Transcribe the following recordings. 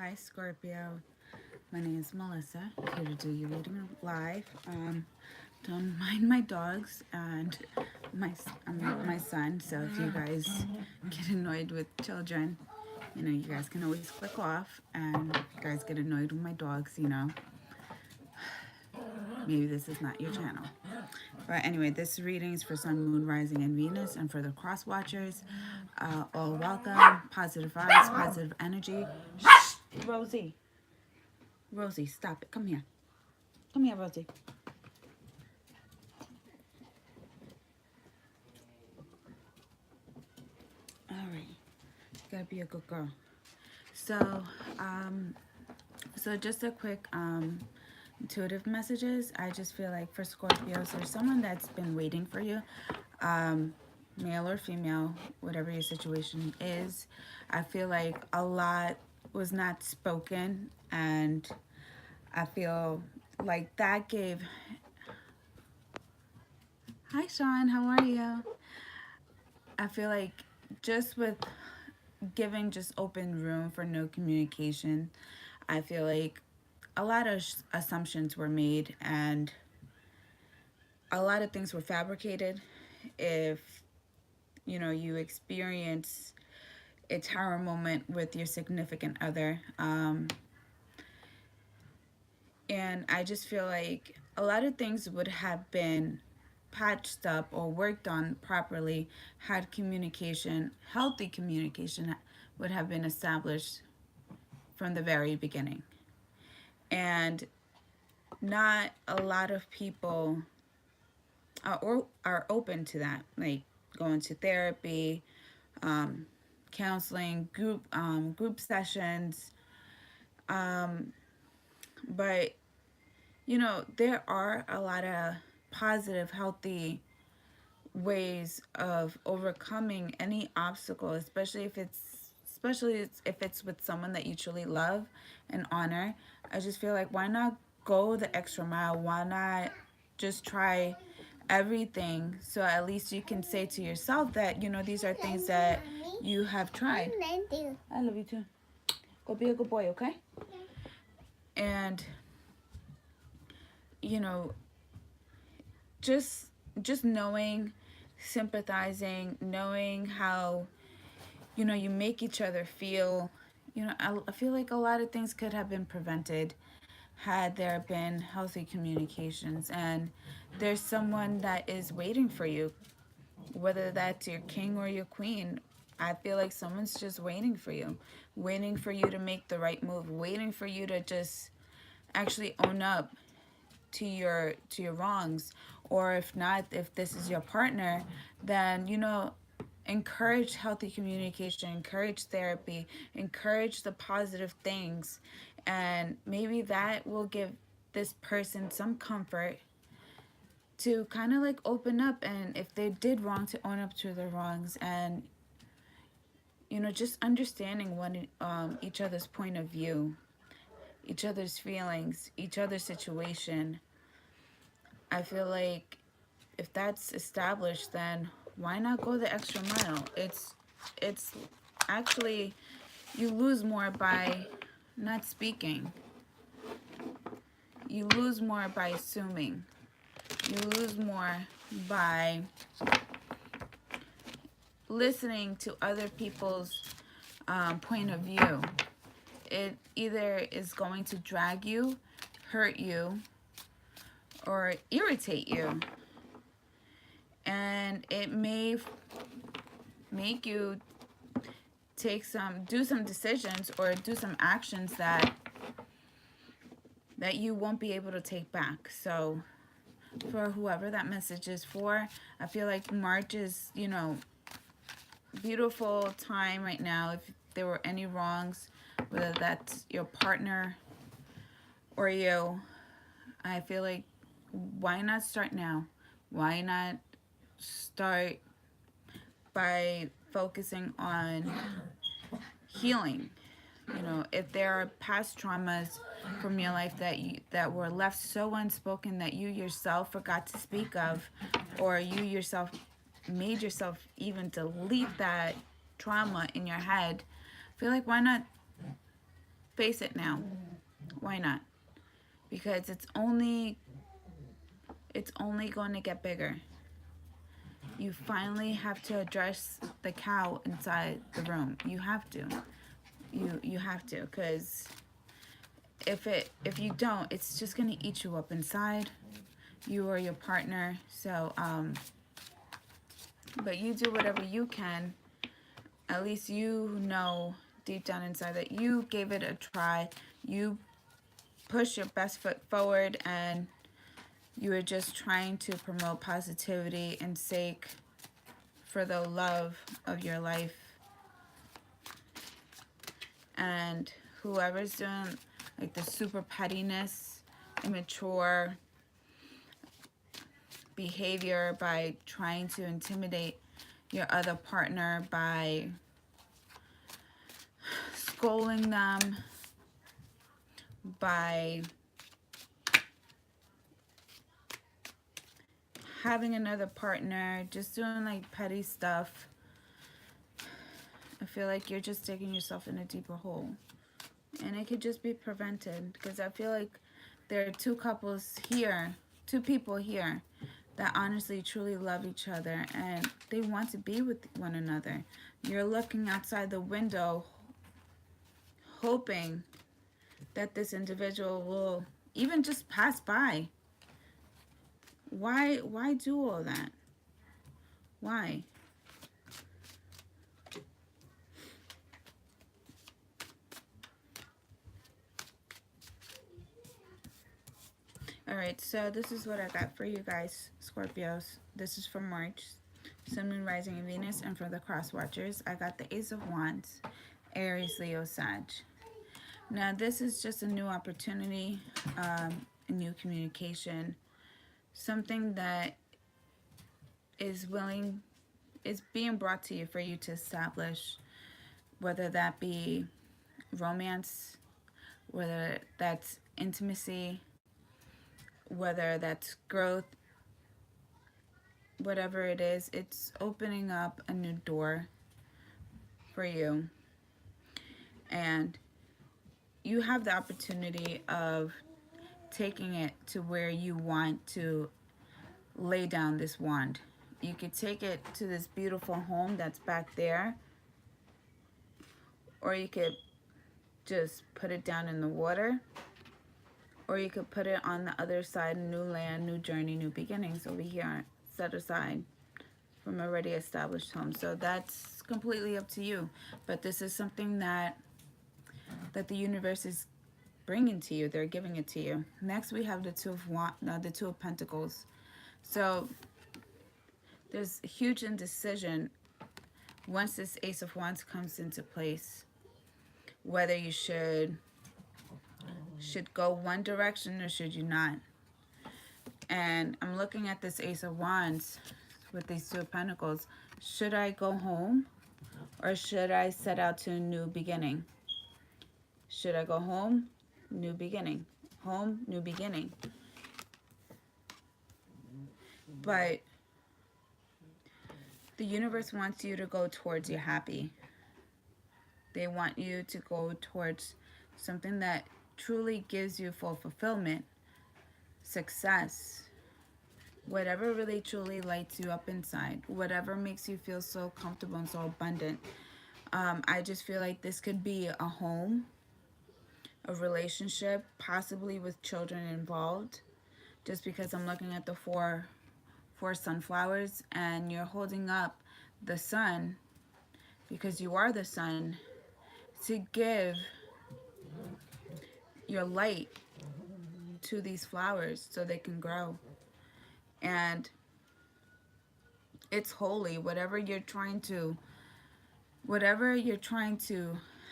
Hi Scorpio, my name is Melissa, here to do your reading live. Don't mind my dogs and my son, so if you guys get annoyed with children, you guys can always click off, and if you guys get annoyed with my dogs, maybe this is not your channel. But anyway, this reading is for Sun, Moon, Rising, and Venus, and for the cross watchers. All welcome, positive vibes, positive energy. Shh, Rosie. Rosie, stop it. Come here. Come here, Rosie. All right. You gotta be a good girl. So, just a quick intuitive messages. I just feel like for Scorpios, there's someone that's been waiting for you, male or female, whatever your situation is. I feel like a lot was not spoken, and I feel like that gave. Hi, Sean. How are you? I feel like just with giving just open room for no communication, I feel like a lot of assumptions were made and a lot of things were fabricated. If you experience a tower moment with your significant other, and I just feel like a lot of things would have been patched up or worked on properly had communication, healthy communication, would have been established from the very beginning. And not a lot of people are open to that, like going to therapy, counseling, group sessions. But there are a lot of positive, healthy ways of overcoming any obstacle, especially if it's with someone that you truly love and honor. I just feel like, why not go the extra mile? Why not just try everything, so at least you can say to yourself that these are things that you have tried. I love you too. Go be a good boy, okay? And you know just knowing, sympathizing, knowing how you make each other feel. I feel like a lot of things could have been prevented had there been healthy communications, and there's someone that is waiting for you, whether that's your king or your queen. I feel like someone's just waiting for you to make the right move, waiting for you to just actually own up to your wrongs. Or if not, if this is your partner, then encourage healthy communication, encourage therapy, encourage the positive things, and maybe that will give this person some comfort to kind of like open up, and if they did wrong, to own up to their wrongs, and just understanding each other's point of view, each other's feelings, each other's situation. I feel like if that's established, then why not go the extra mile? It's actually, you lose more by not speaking. You lose more by assuming. You lose more by listening to other people's point of view. It either is going to drag you, hurt you, or irritate you. And it may make you do some decisions or do some actions that you won't be able to take back. So for whoever that message is for, I feel like March is, beautiful time right now. If there were any wrongs, whether that's your partner or you, I feel like, why not start now? Why not start by focusing on healing? If there are past traumas from your life that were left so unspoken that you yourself forgot to speak of, or you yourself made yourself even delete that trauma in your head, I feel like, why not face it now. Why not? Because it's only going to get bigger. You finally have to address the cow inside the room. You have to. You have to, because if you don't, it's just gonna eat you up inside. You or your partner. So but you do whatever you can. At least you know deep down inside that you gave it a try. You push your best foot forward, and you were just trying to promote positivity and sake for the love of your life. And whoever's doing like the super pettiness, immature behavior by trying to intimidate your other partner by scolding them, by having another partner, just doing like petty stuff, I feel like you're just digging yourself in a deeper hole. And it could just be prevented, because I feel like there are two people here that honestly truly love each other and they want to be with one another. You're looking outside the window hoping that this individual will even just pass by. Why do all that? Why? All right, so this is what I got for you guys, Scorpios. This is for March, Sun, Moon, Rising, and Venus, and for the cross watchers, I got the Ace of Wands, Aries, Leo, Sag. Now, this is just a new opportunity, a new communication, something that is being brought to you for you to establish, whether that be romance, whether that's intimacy, whether that's growth, whatever it is, it's opening up a new door for you. And you have the opportunity of taking it to where you want to lay down this wand. You could take it to this beautiful home that's back there, or you could just put it down in the water, or you could put it on the other side, new land, new journey, new beginnings over here, set aside from already established home. So that's completely up to you. But this is something that the universe is bringing to you. They're giving it to you. Next, we have the Two of Pentacles. So there's huge indecision once this Ace of Wands comes into place, whether you should go one direction or should you not. And I'm looking at this Ace of Wands with these Two of Pentacles. Should I go home or should I set out to a new beginning? Should I go home? New beginning. Home, new beginning. But the universe wants you to go towards your happy. They want you to go towards something that truly gives you full fulfillment, success, whatever really truly lights you up inside, whatever makes you feel so comfortable and so abundant. I just feel like this could be a home, a relationship, possibly with children involved, just because I'm looking at the four sunflowers, and you're holding up the sun, because you are the sun, to give your light to these flowers so they can grow. And it's holy. Whatever you're trying to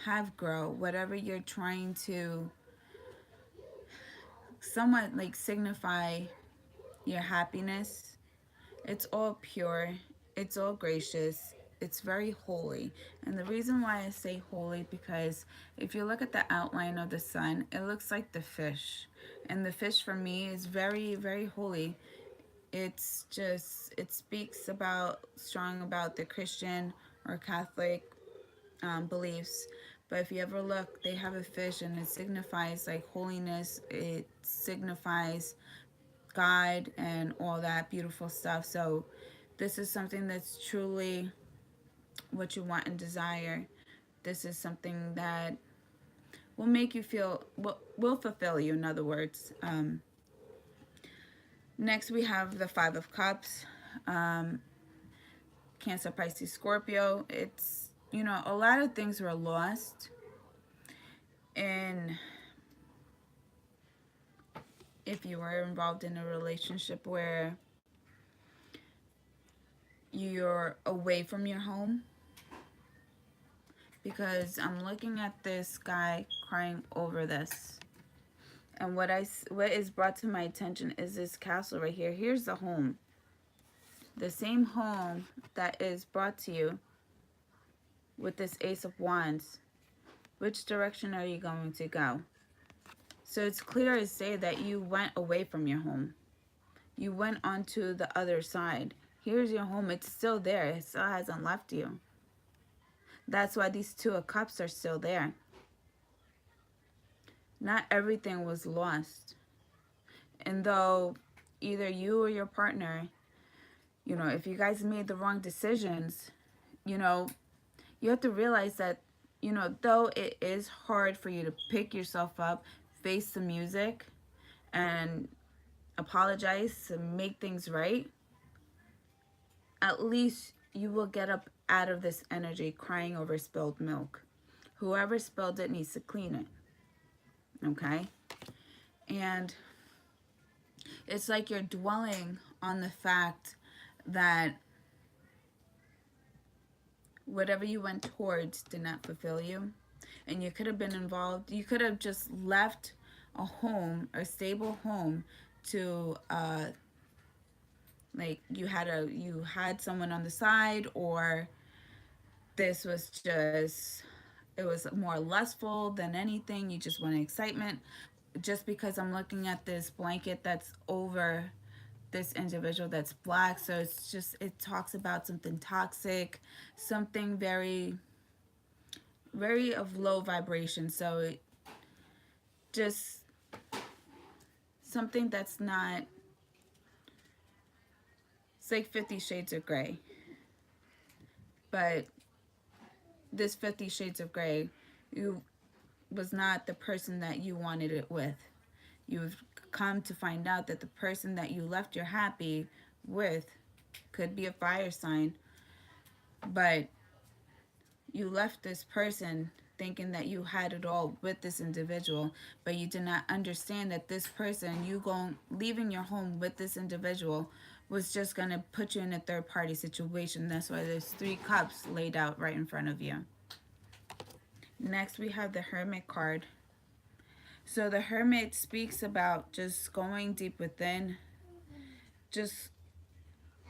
have grow, whatever you're trying to somewhat like signify your happiness, it's all pure, it's all gracious, it's very holy. And the reason why I say holy, because if you look at the outline of the sun, it looks like the fish. And the fish for me is very, very holy. It's just, it speaks strong about the Christian or Catholic beliefs. But if you ever look, they have a fish and it signifies like holiness, it signifies God and all that beautiful stuff. So this is something that's truly what you want and desire. This is something that will make you feel, will fulfill you, in other words. Next, we have the Five of Cups. Um, Cancer, Pisces, Scorpio. It's, a lot of things were lost. And if you were involved in a relationship where you're away from your home, because I'm looking at this guy crying over this. And what is brought to my attention is this castle right here. Here's the home. The same home that is brought to you with this Ace of Wands. Which direction are you going to go? So it's clear to say that you went away from your home. You went onto the other side. Here's your home. It's still there. It still hasn't left you. That's why these Two of Cups are still there. Not everything was lost. And though either you or your partner, if you guys made the wrong decisions, you have to realize that, though it is hard for you to pick yourself up, face the music, and apologize to make things right, at least you will get up out of this energy crying over spilled milk. Whoever spilled it needs to clean it. Okay? And it's like you're dwelling on the fact that whatever you went towards did not fulfill you. And you could have been involved. You could have just left a home, a stable home, to like you had someone on the side, or this was just, it was more lustful than anything. You just wanted excitement. Just because I'm looking at this blanket that's over this individual that's black, so it's just, it talks about something toxic, something very, very of low vibration. So it just, something that's not, it's like 50 Shades of Grey. But this 50 Shades of Grey, you was not the person that you wanted it with. You've come to find out that the person that you left your happy with could be a fire sign, but you left this person thinking that you had it all with this individual, but you did not understand that this person, leaving your home with this individual, was just going to put you in a third party situation. That's why there's 3 cups laid out right in front of you. Next, we have the Hermit card. So the Hermit speaks about just going deep within, just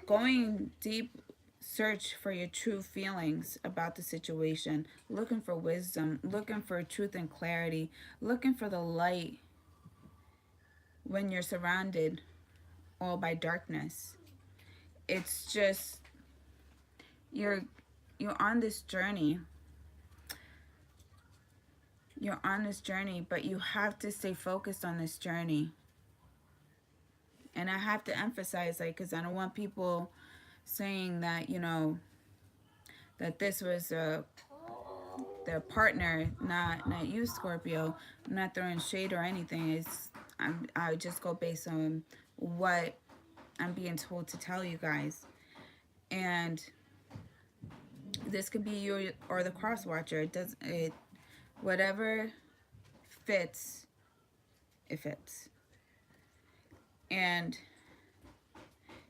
going deep search for your true feelings about the situation, looking for wisdom, looking for truth and clarity, looking for the light when you're surrounded all by darkness. It's just, you're on this journey. You're on this journey, but you have to stay focused on this journey. And I have to emphasize, like, because I don't want people saying that, that this was their partner, not you, Scorpio. I'm not throwing shade or anything. I just go based on what I'm being told to tell you guys. And this could be you or the cross watcher. Whatever fits, it fits. And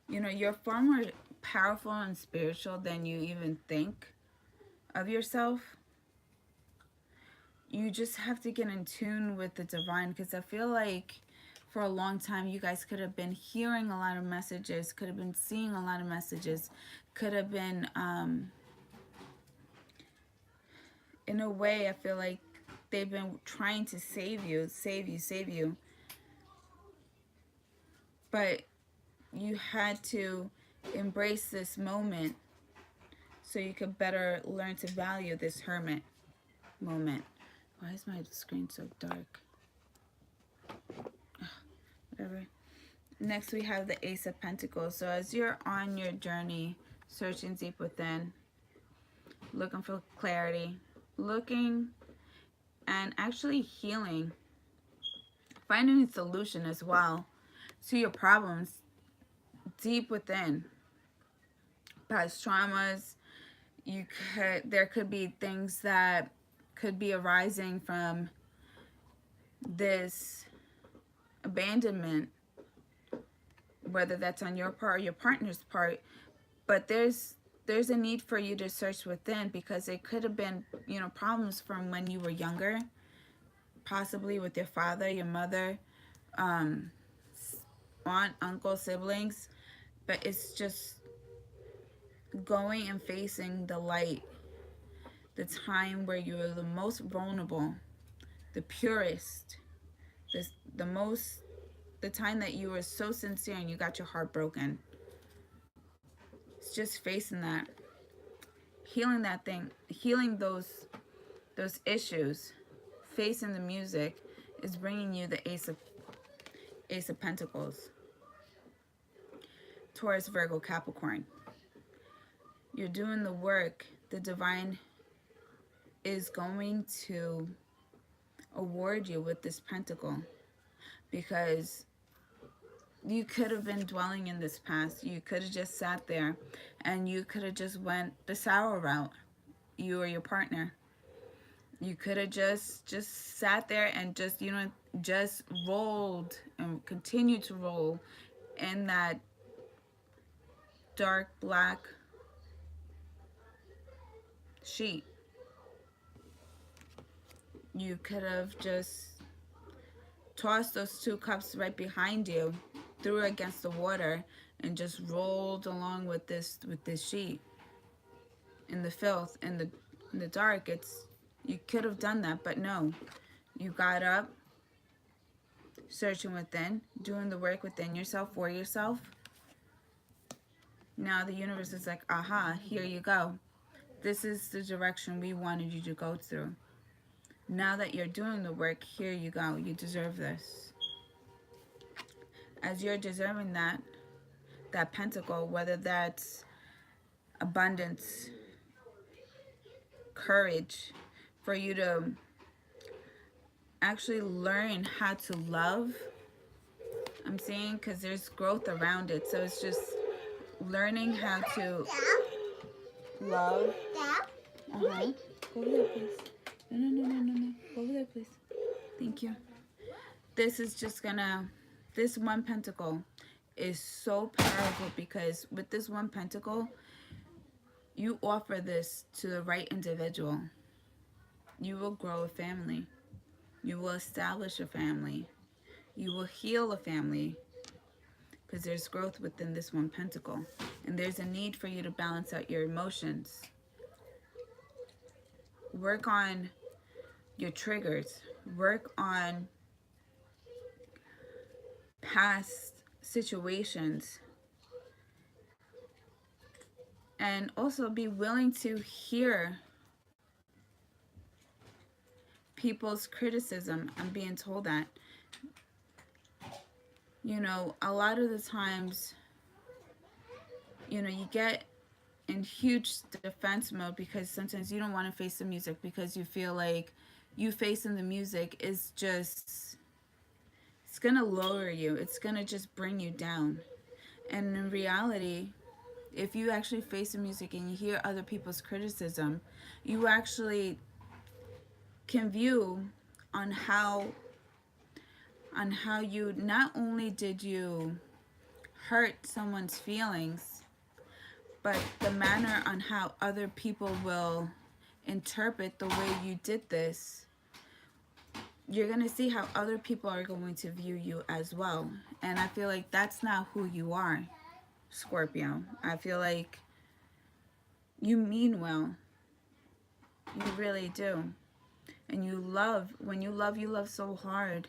you're far more powerful and spiritual than you even think of yourself. You just have to get in tune with the divine, because I feel like for a long time you guys could have been hearing a lot of messages, could have been seeing a lot of messages, could have been in a way, I feel like they've been trying to save you. But you had to embrace this moment so you could better learn to value this Hermit. moment. Why is my screen so dark? Whatever. Next, we have the Ace of Pentacles. So as you're on your journey, searching deep within, looking for clarity, looking and actually healing, finding a solution as well to your problems deep within. Past traumas, there could be things that could be arising from this abandonment, whether that's on your part or your partner's part. But there's a need for you to search within, because it could have been, problems from when you were younger, possibly with your father, your mother, um, aunt, uncle, siblings. But it's just going and facing the light, the time where you were the most vulnerable, the purest, the, the most, the time that you were so sincere and you got your heart broken. It's just facing that, healing that thing, healing those issues, facing the music is bringing you the Ace of Pentacles. Taurus, Virgo, Capricorn. You're doing the work. The divine is going to award you with this pentacle, because you could have been dwelling in this past. You could have just sat there and you could have just went the sour route, you or your partner. You could have just sat there and just rolled and continued to roll in that dark black sheet. You could have just tossed those 2 cups right behind you, threw it against the water, and just rolled along with this sheet in the filth, in the dark. You could have done that, but no. You got up, searching within, doing the work within yourself, for yourself. Now the universe is like, aha, here you go. This is the direction we wanted you to go through. Now that you're doing the work, here you go. You deserve this. As you're deserving that pentacle, whether that's abundance, courage, for you to actually learn how to love, I'm saying, because there's growth around it. So it's just learning how to love. Go over there, please. No. Go over there, please. Thank you. This is just gonna, this one pentacle is so powerful, because with this one pentacle, you offer this to the right individual. You will grow a family. You will establish a family. You will heal a family, because there's growth within this one pentacle. And there's a need for you to balance out your emotions. Work on your triggers. Work on past situations. And also be willing to hear people's criticism. I'm being told that. A lot of the times, you get in huge defense mode, because sometimes you don't want to face the music, because you feel like you facing the music is just, it's going to lower you. It's going to just bring you down. And in reality, if you actually face the music and you hear other people's criticism, you actually can view on how you, not only did you hurt someone's feelings, but the manner on how other people will interpret the way you did this. You're going to see how other people are going to view you as well. And I feel like that's not who you are, Scorpio. I feel like you mean well. You really do. And you love. When you love so hard.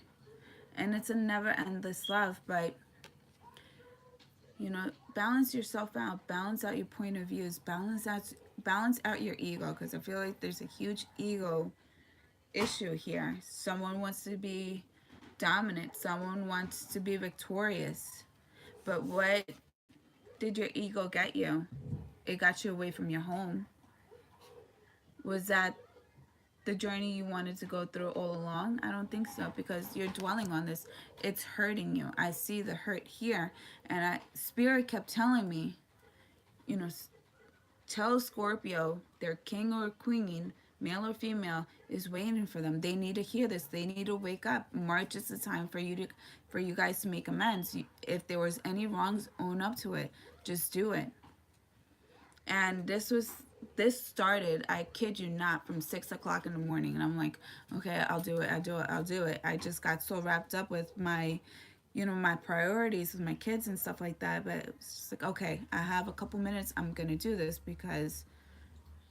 And it's a never endless love. But, balance yourself out. Balance out your point of views. Balance out your ego. Because I feel like there's a huge ego issue here. Someone wants to be dominant, someone wants to be victorious. But what did your ego get you? It got you away from your home. Was that the journey you wanted to go through all along? I don't think so, because you're dwelling on this. It's hurting you. I see the hurt here. And Spirit kept telling me, you know, tell Scorpio their king or queen, male or female, is waiting for them. They need to hear this. They need to wake up. March is the time for you guys to make amends. If there was any wrongs, own up to it. Just do it. And this started, I kid you not, from 6 o'clock in the morning. And I'm like, okay, I'll do it, I'll do it. I just got so wrapped up with my, my priorities with my kids and stuff like that. But it was just like, okay, I have a couple minutes, I'm gonna do this, because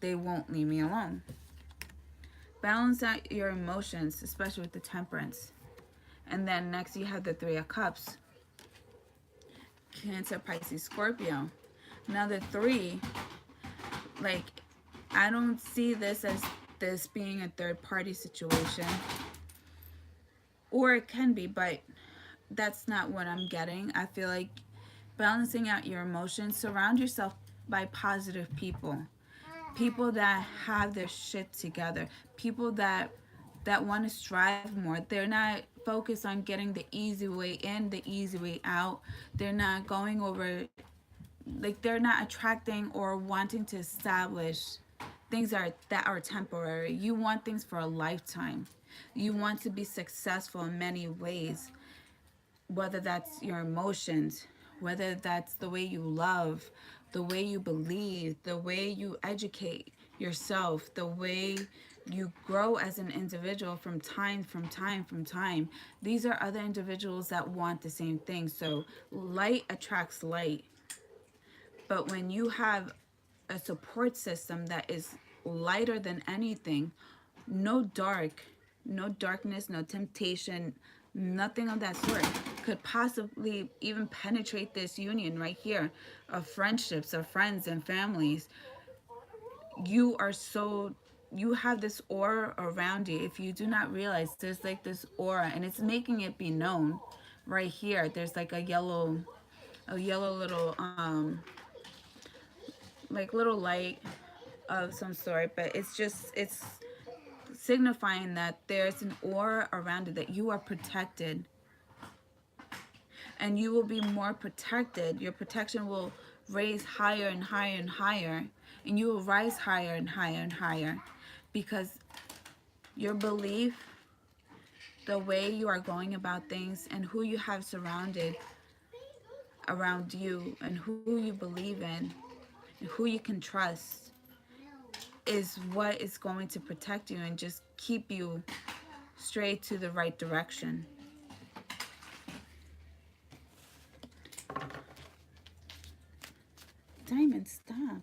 they won't leave me alone. Balance out your emotions, especially with the temperance. And then next you have the Three of Cups. Cancer, Pisces, Scorpio. Now the three, like, I don't see this as this being a third party situation. Or it can be, but that's not what I'm getting. I feel like balancing out your emotions, surround yourself by positive people. People that have their shit together. People that want to strive more. They're not focused on getting the easy way in, the easy way out. They're not going over, like, they're not attracting or wanting to establish things that are temporary. You want things for a lifetime. You want to be successful in many ways, whether that's your emotions, whether that's the way you love, the way you believe, the way you educate yourself, the way you grow as an individual from time. These are other individuals that want the same thing. So light attracts light. But when you have a support system that is lighter than anything, no dark, no darkness, no temptation, nothing of that sort could possibly even penetrate this union right here of friendships, of friends and families. You are so, you have this aura around you. If you do not realize, there's like this aura, and it's making it be known right here. There's like a yellow little like little light of some sort, but it's signifying that there's an aura around it, that you are protected, and you will be more protected. Your protection will raise higher and higher and higher, and you will rise higher and higher and higher, because your belief, the way you are going about things, and who you have surrounded around you, and who you believe in, and who you can trust, is what is going to protect you and just keep you straight to the right direction. Diamond, stop.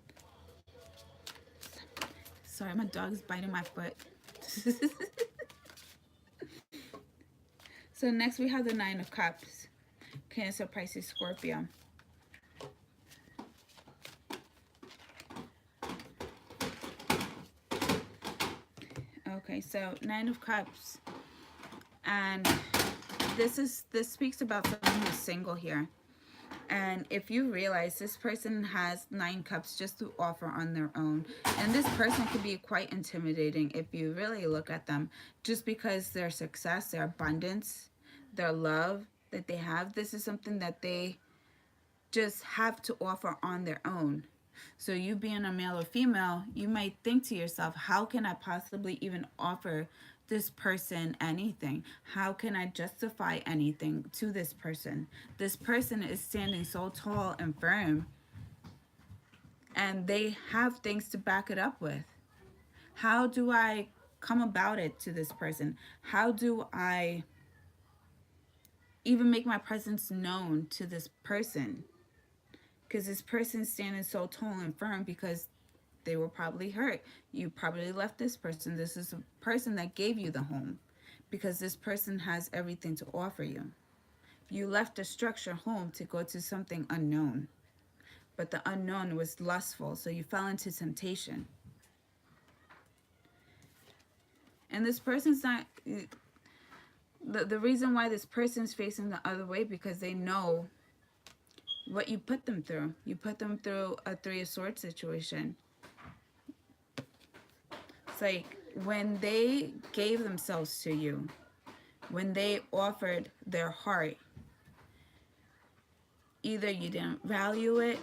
Sorry, my dog's biting my foot. So next we have the Nine of Cups. Cancer, Pisces, Scorpio. Okay, so Nine of Cups. And this speaks about someone who's single here. And if you realize, this person has 9 cups just to offer on their own. And this person could be quite intimidating if you really look at them, just because their success, their abundance, their love that they have, this is something that they just have to offer on their own. So you being a male or female, you might think to yourself, how can I possibly even offer this person anything? How can I justify anything to this person? This person is standing so tall and firm, and they have things to back it up with. How do I come about it to this person? How do I even make my presence known to this person? Because this person's standing so tall and firm because they were probably hurt. You probably left this person. This is a person that gave you the home, because this person has everything to offer you. You left a structure home to go to something unknown, but the unknown was lustful, so you fell into temptation. And this person's not, the reason why this person's facing the other way, because they know what you put them through. You put them through a Three of Swords situation. It's like when they gave themselves to you, when they offered their heart, either you didn't value it,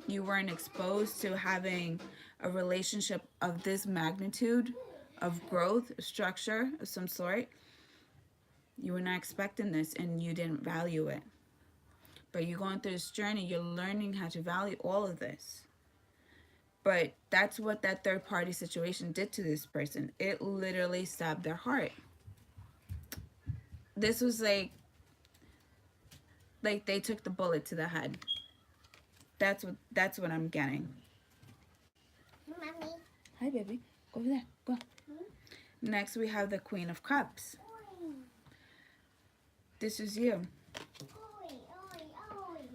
you weren't exposed to having a relationship of this magnitude of growth, structure of some sort. You were not expecting this and you didn't value it. But you're going through this journey, you're learning how to value all of this. But that's what that third party situation did to this person. It literally stabbed their heart. This was like they took the bullet to the head. That's what I'm getting. Mommy. Hi, baby. Go over there. Go. Next, we have the Queen of Cups. This is you.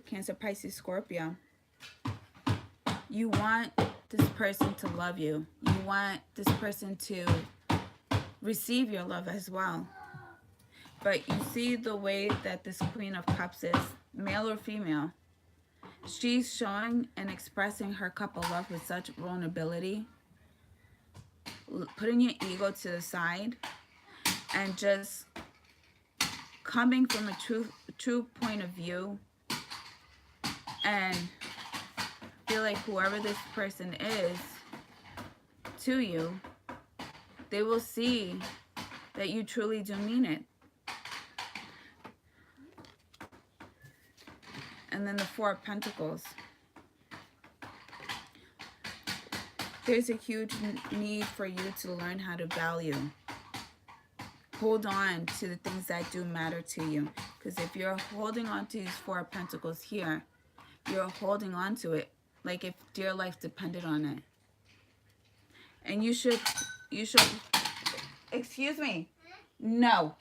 Cancer, Pisces, Scorpio. You want this person to love you. You want this person to receive your love as well. But you see the way that this Queen of Cups is, male or female. She's showing and expressing her cup of love with such vulnerability, putting your ego to the side, and just coming from a true point of view. And feel like whoever this person is to you, they will see that you truly do mean it. And then the Four of Pentacles. There's a huge need for you to learn how to value. Hold on to the things that do matter to you. Because if you're holding on to these Four of Pentacles here, you're holding on to it like if dear life depended on it. And you should, excuse me. No.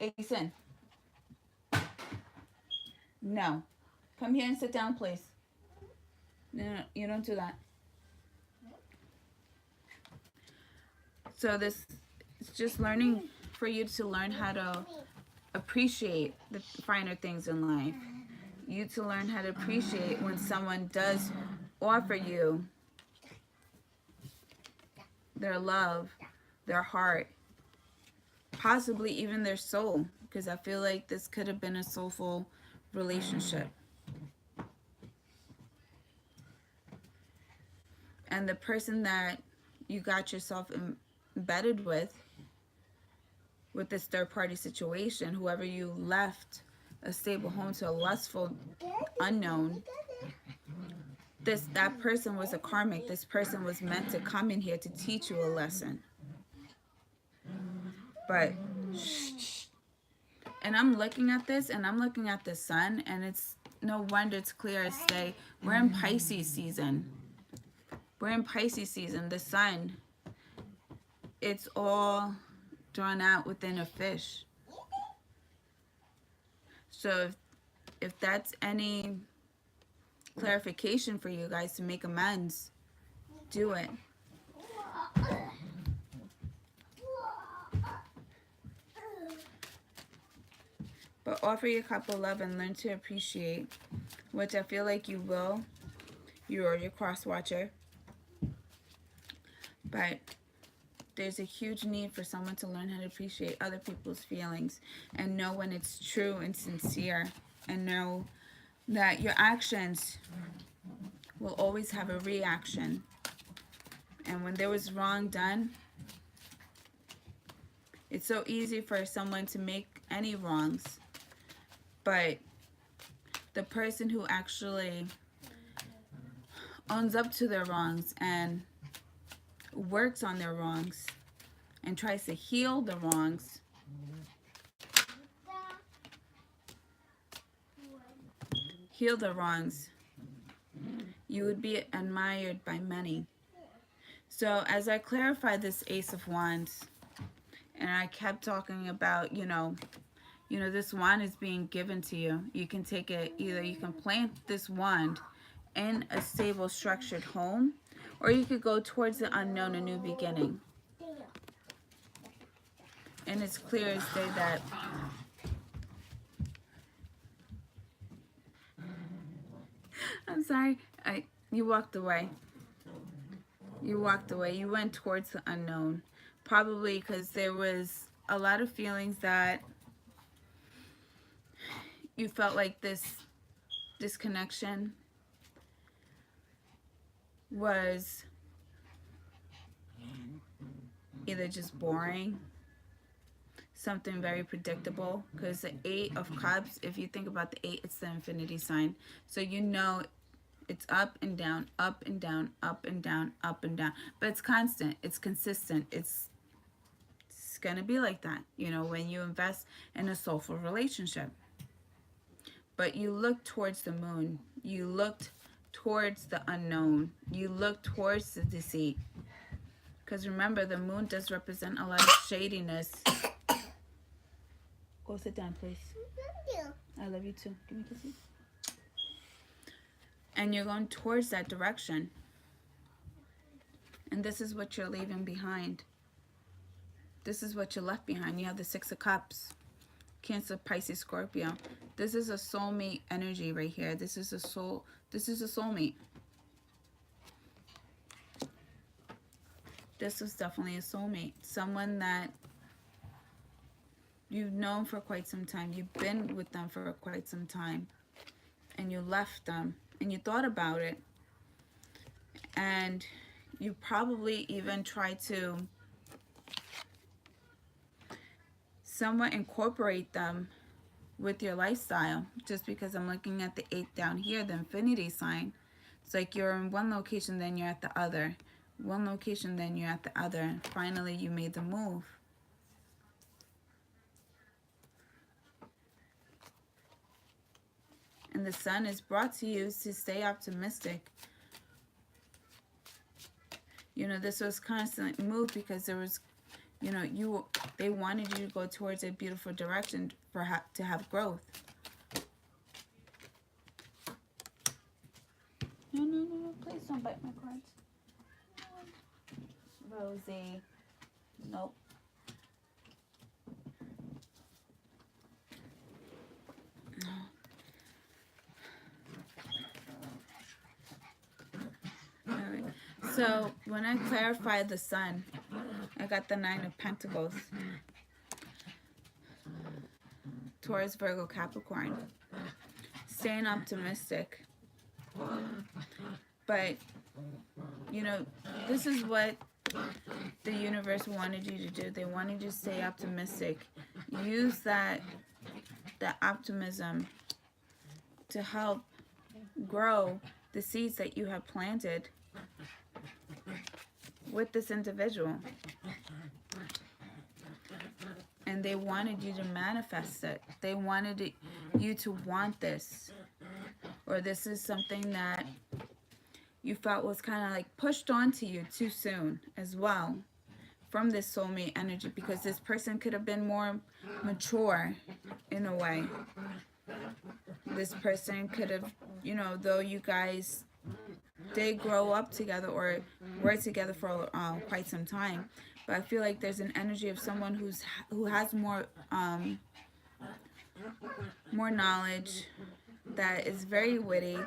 Asen. No. Come here and sit down, please. No, you don't do that. So this is just learning for you to learn how to appreciate the finer things in life. You to learn how to appreciate when someone does offer you their love, their heart, possibly even their soul, because I feel like this could have been a soulful relationship. And the person that you got yourself embedded with this third party situation, whoever you left a stable home to a lustful unknown, that person was a karmic. This person was meant to come in here to teach you a lesson. But and I'm looking at this, and I'm looking at the sun, and it's no wonder it's clear as day. We're in Pisces season. We're in Pisces season. The sun, it's all drawn out within a fish. So if that's any clarification for you guys to make amends, do it. But offer your cup of love and learn to appreciate, which I feel like you will. You're your cross watcher. But there's a huge need for someone to learn how to appreciate other people's feelings and know when it's true and sincere, and know that your actions will always have a reaction. And when there was wrong done, it's so easy for someone to make any wrongs, but the person who actually owns up to their wrongs and works on their wrongs and tries to heal the wrongs, you would be admired by many. So as I clarify this Ace of Wands, and I kept talking about, this wand is being given to you. You can take it, either you can plant this wand in a stable, structured home, Or you could go towards the unknown, a new beginning. And it's clear as day that I'm sorry, you walked away. You walked away. You went towards the unknown. Probably because there was a lot of feelings that you felt like this connection was either just boring, something very predictable, because the Eight of Cups, if you think about the eight, it's the infinity sign. So you know it's up and down, up and down, up and down, up and down. But it's constant, it's consistent, it's going to be like that, you know, when you invest in a soulful relationship. But you look towards the moon, you looked towards the unknown, you look towards the deceit. Because remember, the moon does represent a lot of shadiness. Go sit down, please. I love you too. Give me kisses. And you're going towards that direction. And this is what you're leaving behind. This is what you left behind. You have the Six of Cups. Cancer, Pisces, Scorpio. This is a soulmate energy right here. This is a soul. This is a soulmate. This was definitely a soulmate. Someone that you've known for quite some time. You've been with them for quite some time. And you left them. And you thought about it. And you probably even tried to somewhat incorporate them with your lifestyle. Just because I'm looking at the 8 down here, the infinity sign. It's like you're in one location, then you're at the other. One location, then you're at the other. And finally, you made the move. And the sun is brought to you to stay optimistic. You know, this was constantly moved because there was, you know, they wanted you to go towards a beautiful direction for to have growth. No, please don't bite my cards. Rosie. Nope. Alright. So when I clarified the sun, I got the 9 of Pentacles. Taurus, Virgo, Capricorn. Staying optimistic. But, you know, this is what the universe wanted you to do. They wanted you to stay optimistic. Use that optimism to help grow the seeds that you have planted with this individual. And they wanted you to manifest it. They wanted you to want this. Or this is something that you felt was kind of like pushed onto you too soon as well from this soulmate energy, because this person could have been more mature in a way. This person could have, you know, though you guys did grow up together or were together for quite some time, but I feel like there's an energy of someone who has more knowledge, that is very witty.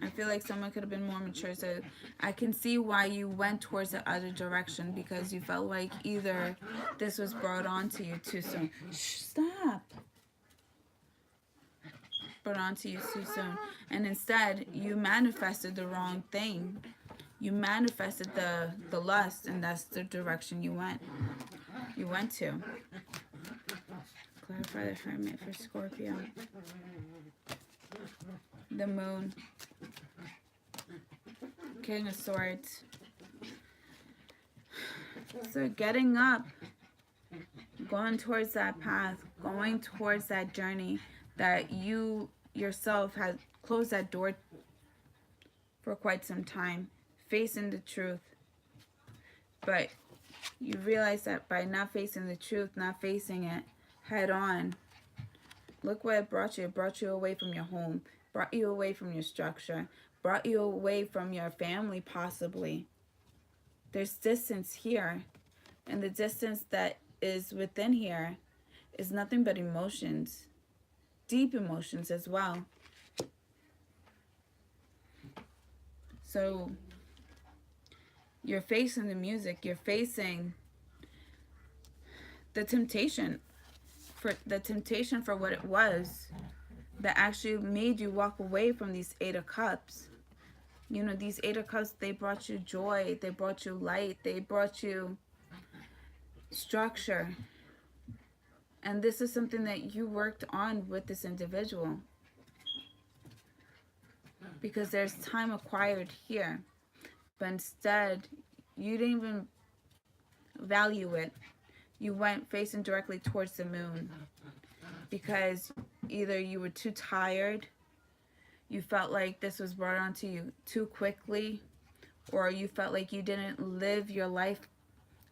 I feel like someone could have been more mature. So I can see why you went towards the other direction, because you felt like either this was brought on to you too soon. Shh, stop. Brought on to you too soon. And instead, you manifested the wrong thing. You manifested the lust, and that's the direction you went to. Clarify the Hermit for Scorpio. The Moon. King of Swords. So getting up, going towards that path, going towards that journey that you yourself had closed that door for quite some time, facing the truth. But you realize that by not facing the truth, not facing it head on, look what it brought you. It brought you away from your home, brought you away from your structure, brought you away from your family, possibly. There's distance here, and the distance that is within here is nothing but emotions, deep emotions as well. So you're facing the music, you're facing the temptation for what it was that actually made you walk away from these Eight of Cups. You know, these Eight of Cups, they brought you joy, they brought you light, they brought you structure. And this is something that you worked on with this individual, because there's time acquired here. But instead, you didn't even value it. You went facing directly towards the moon because either you were too tired, you felt like this was brought onto you too quickly, or you felt like you didn't live your life,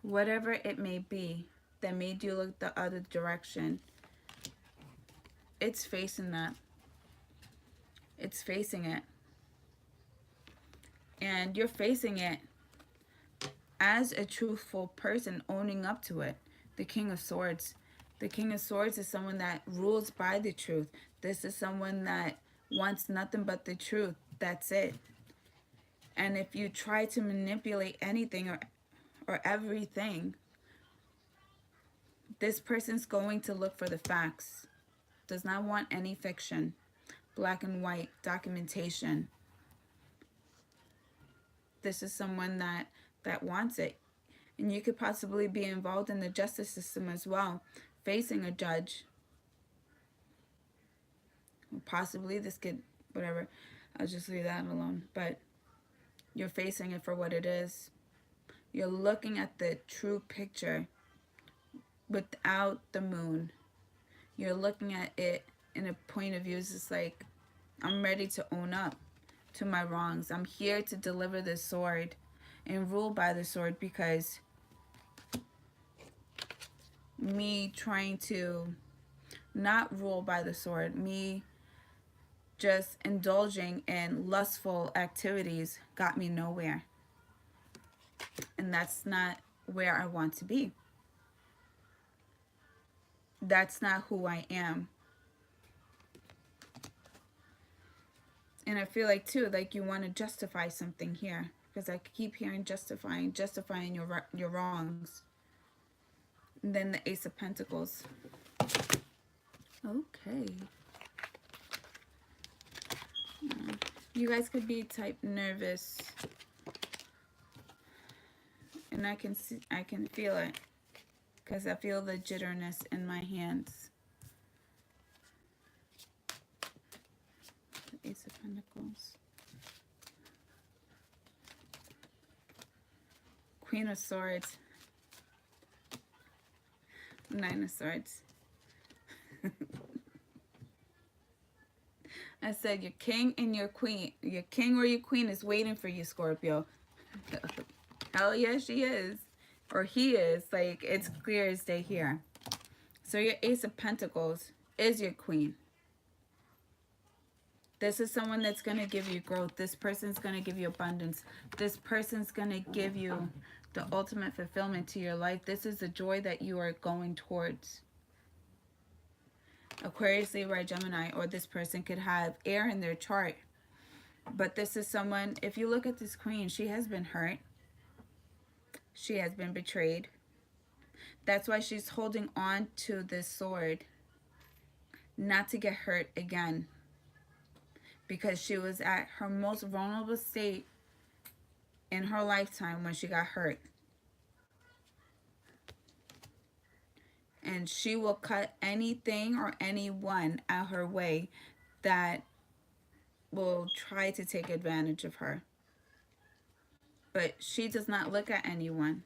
whatever it may be that made you look the other direction. It's facing that. It's facing it. And you're facing it as a truthful person, owning up to it. The King of Swords. The King of Swords is someone that rules by the truth. This is someone that wants nothing but the truth. That's it. And if you try to manipulate anything or everything, this person's going to look for the facts. Does not want any fiction. Black and white documentation. This is someone that wants it. And you could possibly be involved in the justice system as well, facing a judge. Possibly this could, whatever, I'll just leave that alone. But you're facing it for what it is. You're looking at the true picture without the moon. You're looking at it in a point of view. It's just like, I'm ready to own up to my wrongs. I'm here to deliver the sword and rule by the sword, because me trying to not rule by the sword, me just indulging in lustful activities, got me nowhere. And that's not where I want to be. That's not who I am. And I feel like too, like you want to justify something here, because I keep hearing justifying your wrongs. And then the Ace of Pentacles. Okay. You guys could be type nervous, and I can feel it, because I feel the jitterness in my hands. Ace of Pentacles. Queen of Swords. Nine of Swords. I said your king and your queen. Your king or your queen is waiting for you, Scorpio. Hell yeah, she is. Or he is. Like, it's clear as day here. So your Ace of Pentacles is your queen. This is someone that's going to give you growth. This person's going to give you abundance. This person's going to give you the ultimate fulfillment to your life. This is the joy that you are going towards. Aquarius, Libra, Gemini, or this person could have air in their chart. But this is someone, if you look at this queen, she has been hurt. She has been betrayed. That's why she's holding on to this sword. Not to get hurt again. Because she was at her most vulnerable state in her lifetime when she got hurt. And she will cut anything or anyone out her way that will try to take advantage of her. But she does not look at anyone.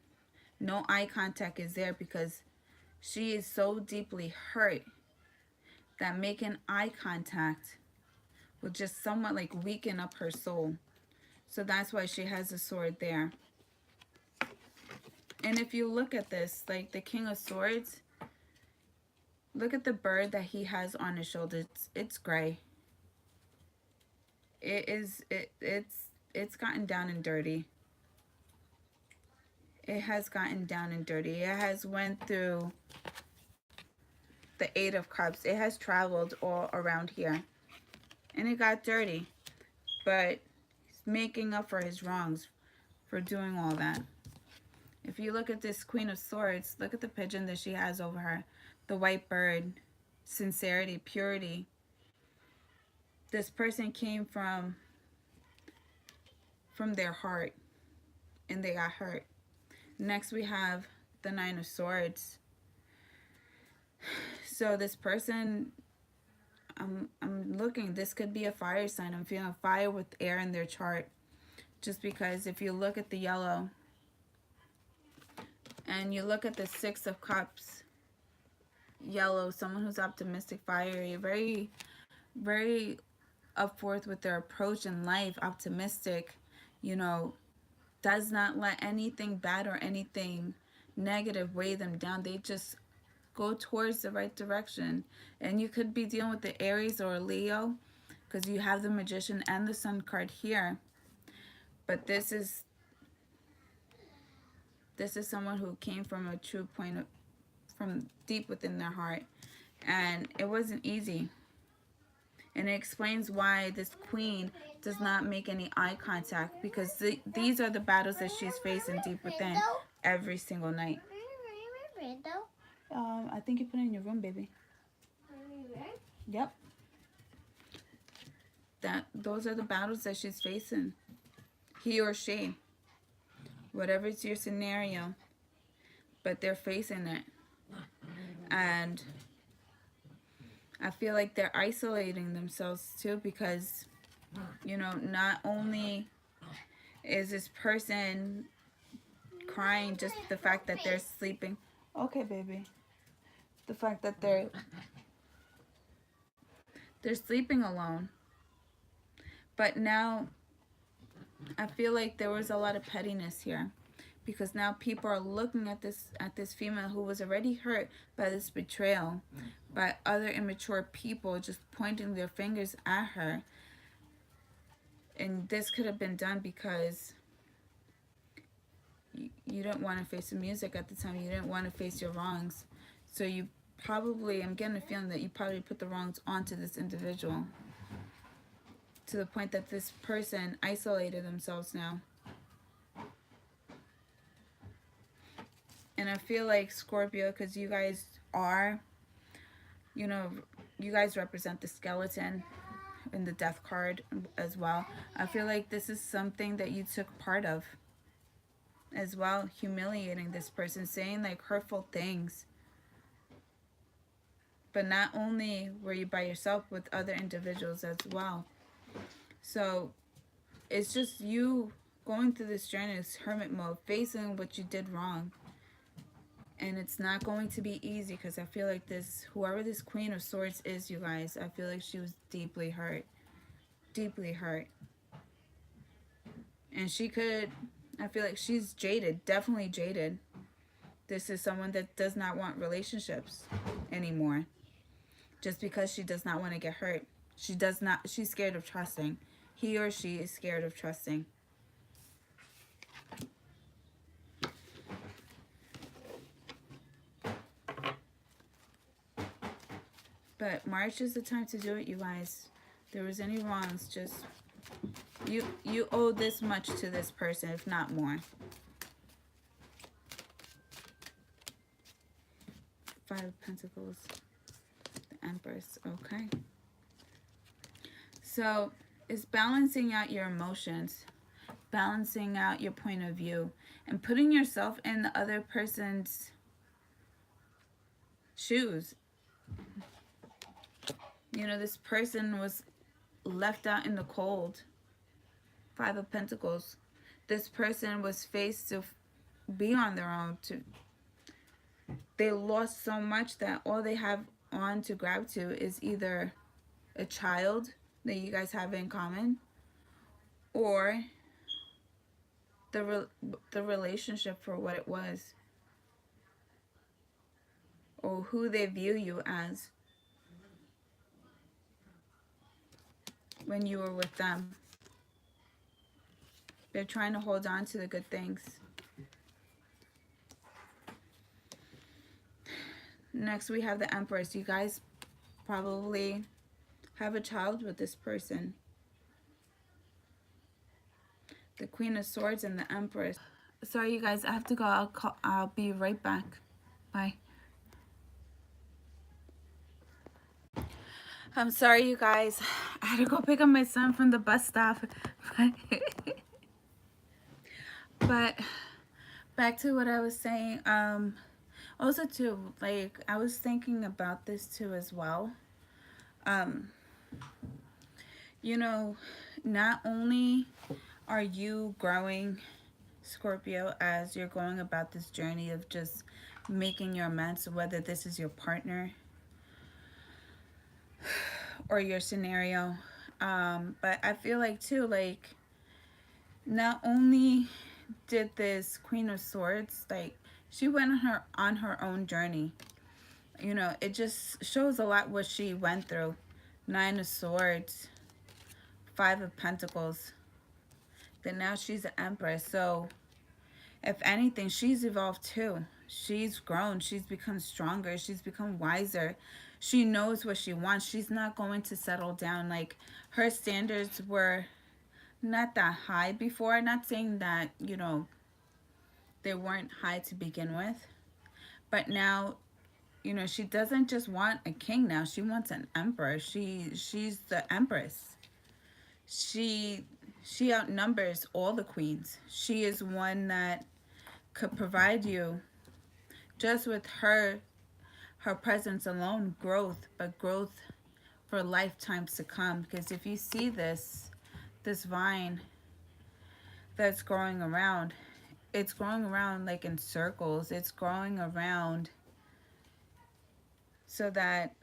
No eye contact is there, because she is so deeply hurt that making eye contact will just somewhat like weaken up her soul. So that's why she has a sword there. And if you look at this, like the King of Swords, look at the bird that he has on his shoulders. It's gray. It's gotten down and dirty. It has gotten down and dirty. It has went through the Eight of Cups. It has traveled all around here. And it got dirty. But he's making up for his wrongs for doing all that. If you look at this Queen of Swords, look at the pigeon that she has over her. The white bird. Sincerity, purity. This person came from their heart. And they got hurt. Next we have the Nine of Swords. So this person, I'm looking, this could be a fire sign. I'm feeling fire with air in their chart. Just because if you look at the yellow and you look at the Six of Cups, yellow, someone who's optimistic, fiery, very, very up forth with their approach in life, optimistic, you know, does not let anything bad or anything negative weigh them down. They just go towards the right direction. And you could be dealing with the Aries or Leo because you have the Magician and the Sun card here. But this is someone who came from a true point of, from deep within their heart. And it wasn't easy. And it explains why this queen does not make any eye contact, because these are the battles that she's facing deep within every single night. I think you put it in your room, baby. Yep. Those are the battles that she's facing. He or she. Whatever is your scenario. But they're facing it. And I feel like they're isolating themselves too, because, you know, not only is this person crying, just the fact that they're sleeping. Okay, baby. The fact that they're sleeping alone. But now I feel like there was a lot of pettiness here, because now people are looking at this female who was already hurt by this betrayal, by other immature people just pointing their fingers at her. And this could have been done because you didn't want to face the music at the time. You didn't want to face your wrongs. So you probably, I'm getting a feeling that you probably put the wrongs onto this individual, to the point that this person isolated themselves now. And I feel like Scorpio, because you guys are, you know, you guys represent the skeleton in the death card as well. I feel like this is something that you took part of as well, humiliating this person, saying like hurtful things. But not only were you by yourself, with other individuals as well. So it's just you going through this journey, this hermit mode, facing what you did wrong. And it's not going to be easy, because I feel like this, whoever this Queen of Swords is, you guys, I feel like she was deeply hurt. Deeply hurt. And she could, I feel like she's jaded, definitely jaded. This is someone that does not want relationships anymore, just because she does not want to get hurt. She's scared of trusting. He or she is scared of trusting. But March is the time to do it, you guys. If there was any wrongs, just you owe this much to this person, if not more. Five of Pentacles, the Empress. Okay. So it's balancing out your emotions, balancing out your point of view, and putting yourself in the other person's shoes. You know, this person was left out in the cold. Five of Pentacles. This person was faced to be on their own. They lost so much that all they have on to grab to is either a child that you guys have in common, or the relationship for what it was, or who they view you as. when you were with them. They're trying to hold on to the good things. Next, we have the Empress. You guys probably have a child with this person. The Queen of Swords and the Empress. Sorry, you guys. I have to go. I'll be right back. Bye. I'm sorry, you guys. I had to go pick up my son from the bus stop. But back to what I was saying. Also too, like I was thinking about this too as well. Um, you know, not only are you growing, Scorpio, as you're going about this journey of just making your amends, whether this is your partner or your scenario. But I feel like too, like not only did this Queen of Swords, like she went on her own journey. You know, it just shows a lot what she went through. Nine of Swords, Five of Pentacles. Then now she's an Empress. So if anything, she's evolved too. She's grown. She's become stronger. She's become wiser. She knows what she wants. She's not going to settle down. Like her standards were not that high before. Not saying that, you know, they weren't high to begin with. But now, you know, she doesn't just want a king now. She wants an emperor. She's the empress. She she outnumbers all the queens. She is one that could provide you just with her presence alone growth, but growth for lifetimes to come. Because if you see this vine that's growing around, it's growing around like in circles. It's growing around so that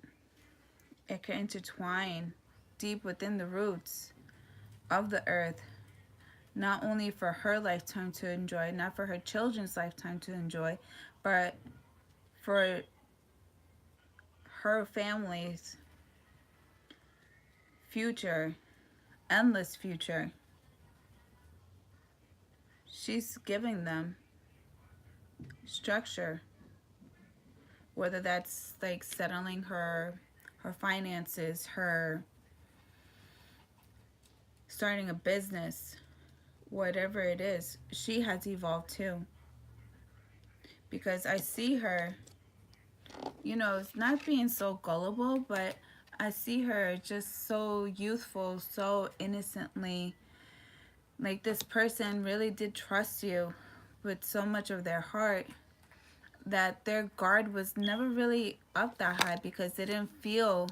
it can intertwine deep within the roots of the earth, not only for her lifetime to enjoy, not for her children's lifetime to enjoy, but for her family's future, endless future. She's giving them structure, whether that's like settling her finances, her starting a business, whatever it is. She has evolved too, because I see her, you know, it's not being so gullible, but I see her just so youthful, so innocently. Like this person really did trust you with so much of their heart that their guard was never really up that high, because they didn't feel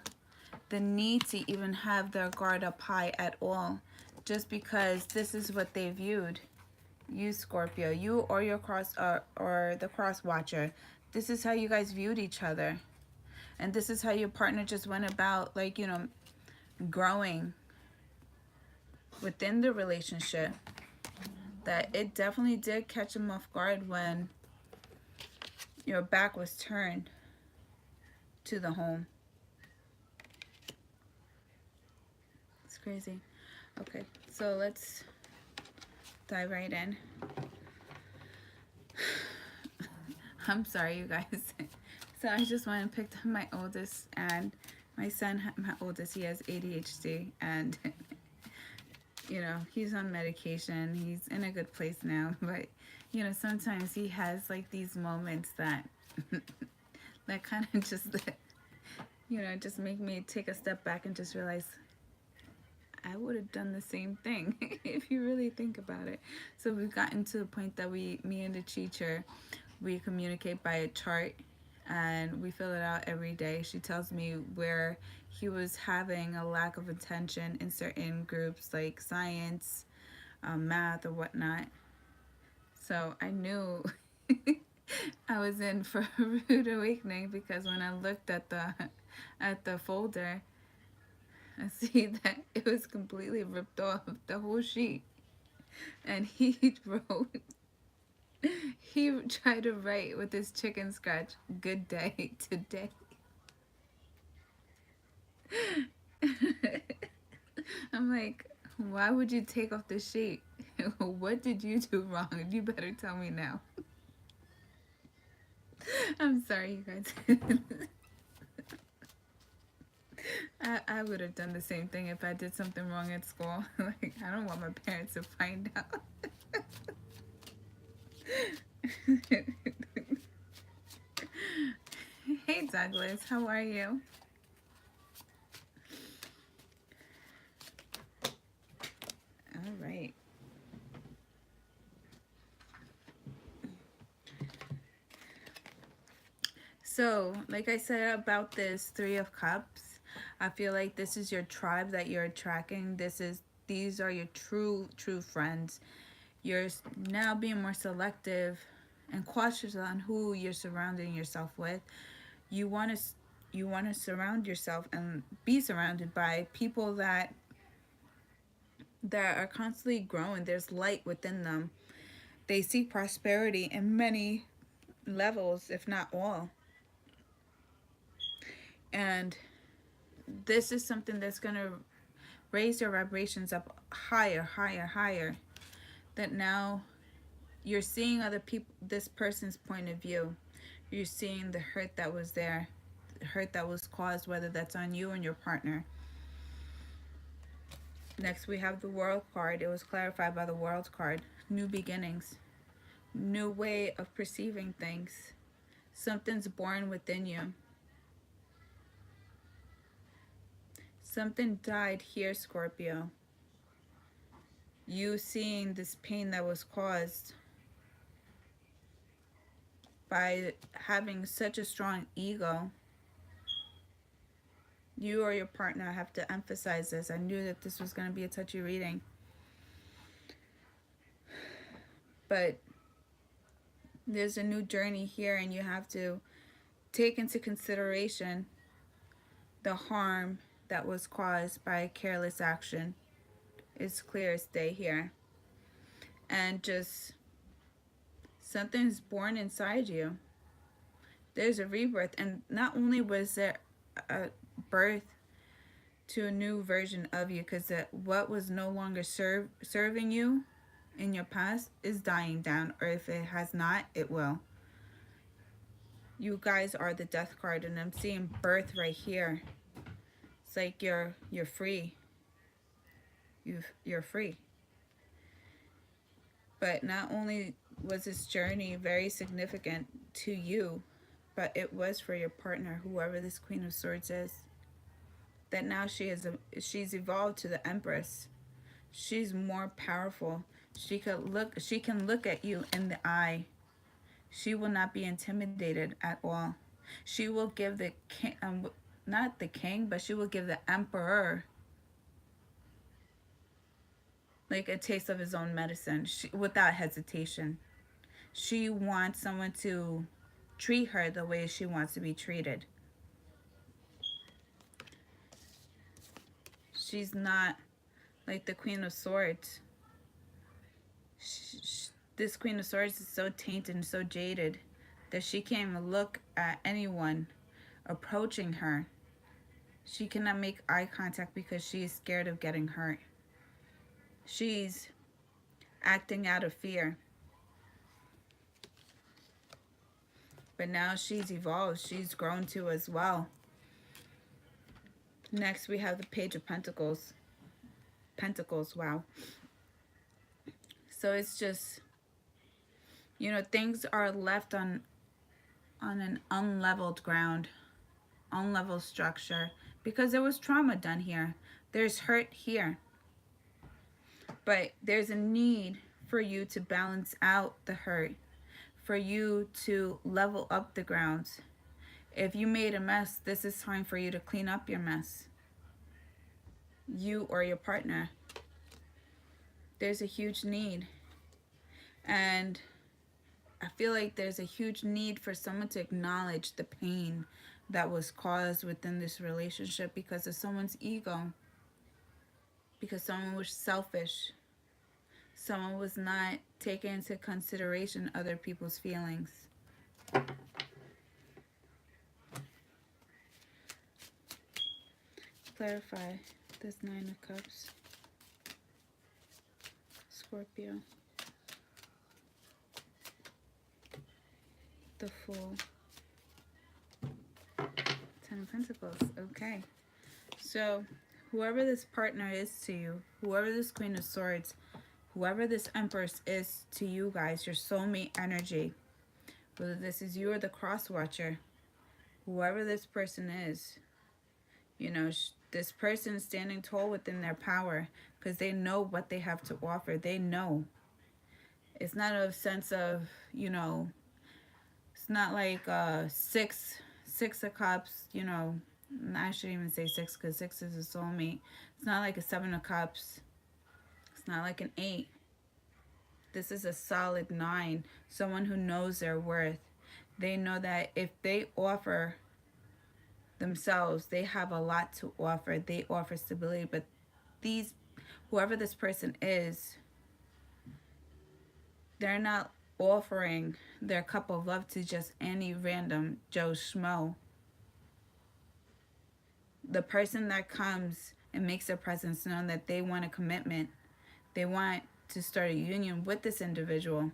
the need to even have their guard up high at all, just because this is what they viewed you, Scorpio, you or your cross or the cross watcher. This is how you guys viewed each other, and this is how your partner just went about, like, you know, growing within the relationship. That it definitely did catch him off guard when your back was turned to the home. It's crazy. Okay, so let's dive right in. I'm sorry, you guys. So I just went and picked up my oldest, and my son, my oldest, he has ADHD, and you know, he's on medication. He's in a good place now, but you know, sometimes he has like these moments that that kind of just, you know, just make me take a step back and just realize I would have done the same thing if you really think about it. So we've gotten to the point that me and the teacher, we communicate by a chart, and we fill it out every day. She tells me where he was having a lack of attention in certain groups like science, math, or whatnot. So I knew I was in for a rude awakening, because when I looked at the folder, I see that it was completely ripped off, the whole sheet. And he wrote, he tried to write with his chicken scratch, "Good day today." I'm like, why would you take off the sheet? What did you do wrong? You better tell me now. I'm sorry, you guys. I would have done the same thing if I did something wrong at school. Like, I don't want my parents to find out. Hey, Douglas, how are you? All right. So, like I said about this Three of Cups, I feel like this is your tribe that you're attracting. These are your true friends. You're now being more selective and cautious on who you're surrounding yourself with. You want to surround yourself and be surrounded by people that are constantly growing. There's light within them. They seek prosperity in many levels, if not all. And this is something that's going to raise your vibrations up higher, higher, higher. That now you're seeing other people, this person's point of view. You're seeing the hurt that was there, the hurt that was caused, whether that's on you and your partner. Next, we have the World card. It was clarified by the World card. New beginnings, new way of perceiving things. Something's born within you. Something died here, Scorpio. You seeing this pain that was caused by having such a strong ego. You or your partner have to emphasize this. I knew that this was going to be a touchy reading. But there's a new journey here, and you have to take into consideration the harm that was caused by careless action. It's clear as day here. And just something's born inside you. There's a rebirth. And not only was there a birth to a new version of you, because what was no longer serving you in your past is dying down, or if it has not, it will. You guys are the death card, and I'm seeing birth right here. It's like you're free. You're free. But not only was this journey very significant to you, but it was for your partner, whoever this Queen of Swords is. That now she's evolved to the Empress. She's more powerful. She can look at you in the eye. She will not be intimidated at all. She will give the king, not the king, but she will give the emperor like a taste of his own medicine, without hesitation. She wants someone to treat her the way she wants to be treated. She's not like the Queen of Swords. This Queen of Swords is so tainted and so jaded that she can't even look at anyone approaching her. She cannot make eye contact because she is scared of getting hurt. She's acting out of fear. But now she's evolved. She's grown too as well. Next, we have the Page of Pentacles. Pentacles, wow. So it's just, things are left on an unleveled ground, unleveled structure, because there was trauma done here. There's hurt here. But there's a need for you to balance out the hurt, for you to level up the grounds. If you made a mess, this is time for you to clean up your mess. You or your partner. There's a huge need. And I feel like there's a huge need for someone to acknowledge the pain that was caused within this relationship because of someone's ego. Because someone was selfish. Someone was not taking into consideration other people's feelings. Clarify. This Nine of Cups. Scorpio. The Fool. Ten of Pentacles. Okay. So, whoever this partner is to you, whoever this Queen of Swords, whoever this Empress is to you guys, your soulmate energy, whether this is you or the cross watcher, whoever this person is, you know, this person is standing tall within their power because they know what they have to offer. They know. It's not a sense of, you know, it's not like six of cups, you know. I shouldn't even say six because six is a soulmate. It's not like a seven of cups. It's not like an eight. This is a solid nine. Someone who knows their worth. They know that if they offer themselves, they have a lot to offer. They offer stability. But these, whoever this person is, they're not offering their cup of love to just any random Joe Schmo. The person that comes and makes their presence known that they want a commitment, they want to start a union with this individual,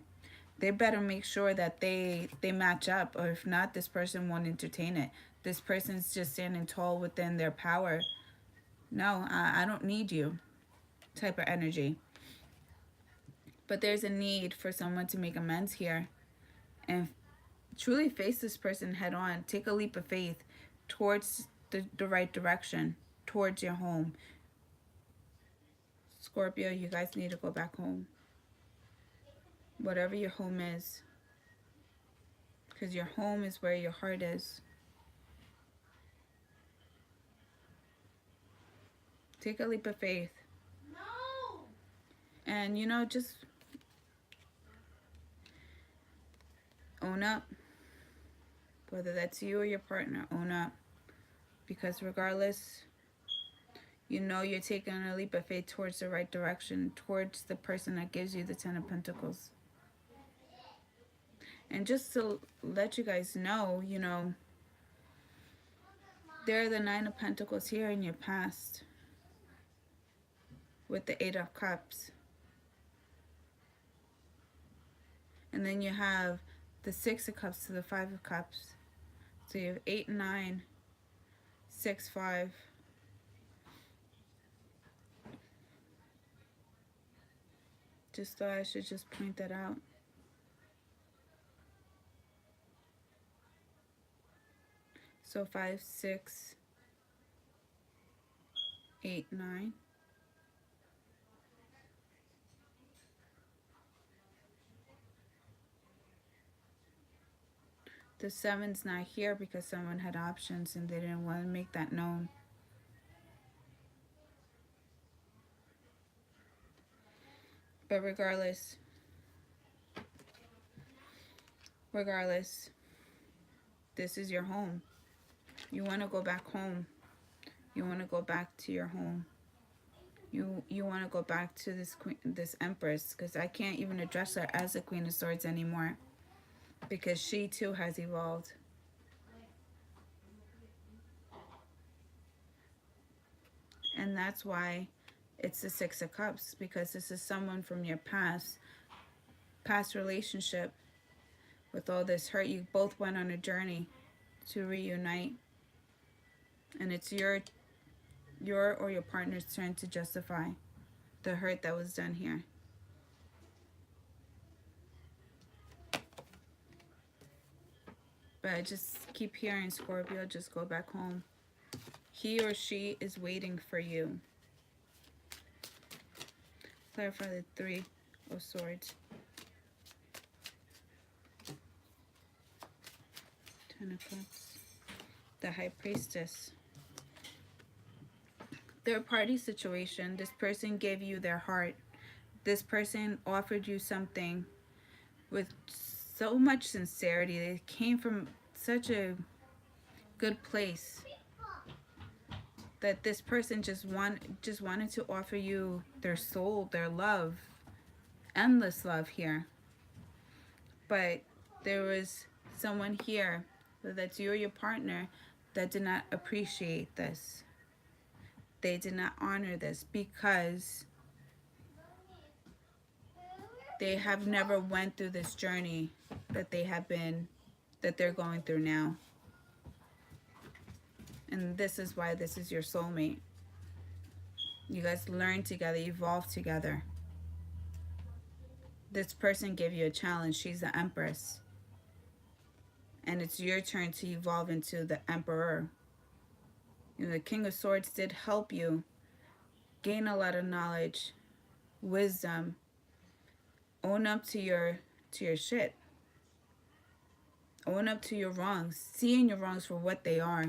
they better make sure that they match up, or if not, this person won't entertain it. This person's just standing tall within their power. No, I don't need you type of energy. But there's a need for someone to make amends here and truly face this person head on. Take a leap of faith towards the right direction, towards your home. Scorpio, you guys need to go back home. Whatever your home is. Because your home is where your heart is. Take a leap of faith. No. And, you know, just own up. Whether that's you or your partner, own up. Because regardless, you know you're taking a leap of faith towards the right direction, towards the person that gives you the Ten of Pentacles. And just to let you guys know, you know, there are the Nine of Pentacles here in your past with the Eight of Cups. And then you have the Six of Cups to the Five of Cups. So you have 8, 9, 6, 5. Just thought I should just point that out. So 5, 6, 8, 9. The 7's not here because someone had options and they didn't want to make that known. But regardless, this is your home. You want to go back home. You want to go back to your home. You want to go back to this Empress, because I can't even address her as a Queen of Swords anymore, because she too has evolved. And that's why it's the Six of Cups, because this is someone from your past relationship. With all this hurt, you both went on a journey to reunite, and it's your or your partner's turn to justify the hurt that was done here. But I just keep hearing, Scorpio, just go back home. He or she is waiting for you. Clarify the Three of Swords. Ten of Cups. The High Priestess. Third party situation. This person gave you their heart. This person offered you something with so much sincerity. They came from such a good place that this person just wanted to offer you their soul, their love, endless love here. But there was someone here, whether that's you or your partner, that did not appreciate this. they did not honor this because they have never went through this journey that they're going through now. And this is why this is your soulmate. You guys learn together, evolve together. This person gave you a challenge. She's the Empress. And it's your turn to evolve into the Emperor. You know, the King of Swords did help you gain a lot of knowledge, wisdom, own up to your shit. Own up to your wrongs, seeing your wrongs for what they are,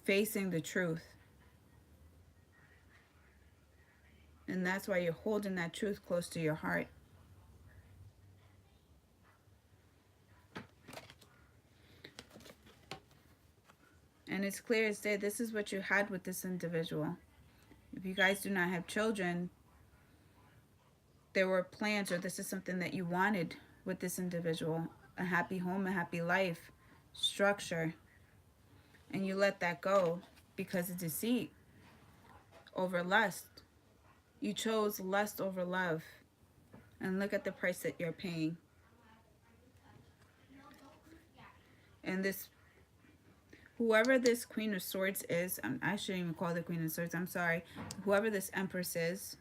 facing the truth. And that's why you're holding that truth close to your heart. And it's clear as day, this is what you had with this individual. If you guys do not have children, there were plans, or this is something that you wanted with this individual. A happy home, a happy life, structure. And you let that go because of deceit over lust. You chose lust over love. And look at the price that you're paying. And this, whoever this Queen of Swords is, I shouldn't even call the Queen of Swords, I'm sorry. Whoever this Empress is,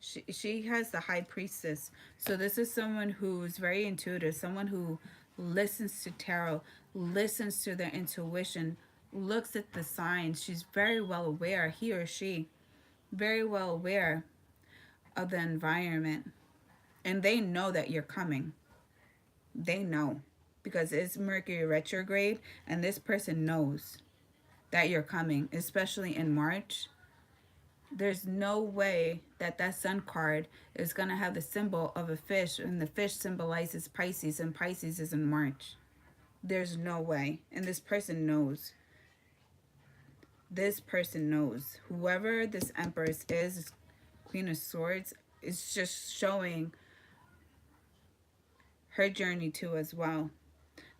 she has the High Priestess. So this is someone who's very intuitive, someone who listens to tarot, listens to their intuition, looks at the signs. She's very well aware, he or she, very well aware of the environment. And they know that you're coming. They know. Because it's Mercury retrograde, and this person knows that you're coming, especially in March. There's no way that that Sun card is going to have the symbol of a fish, and the fish symbolizes Pisces, and Pisces is in March. There's no way. And this person knows. This person knows. Whoever this Empress is, Queen of Swords, is just showing her journey too as well.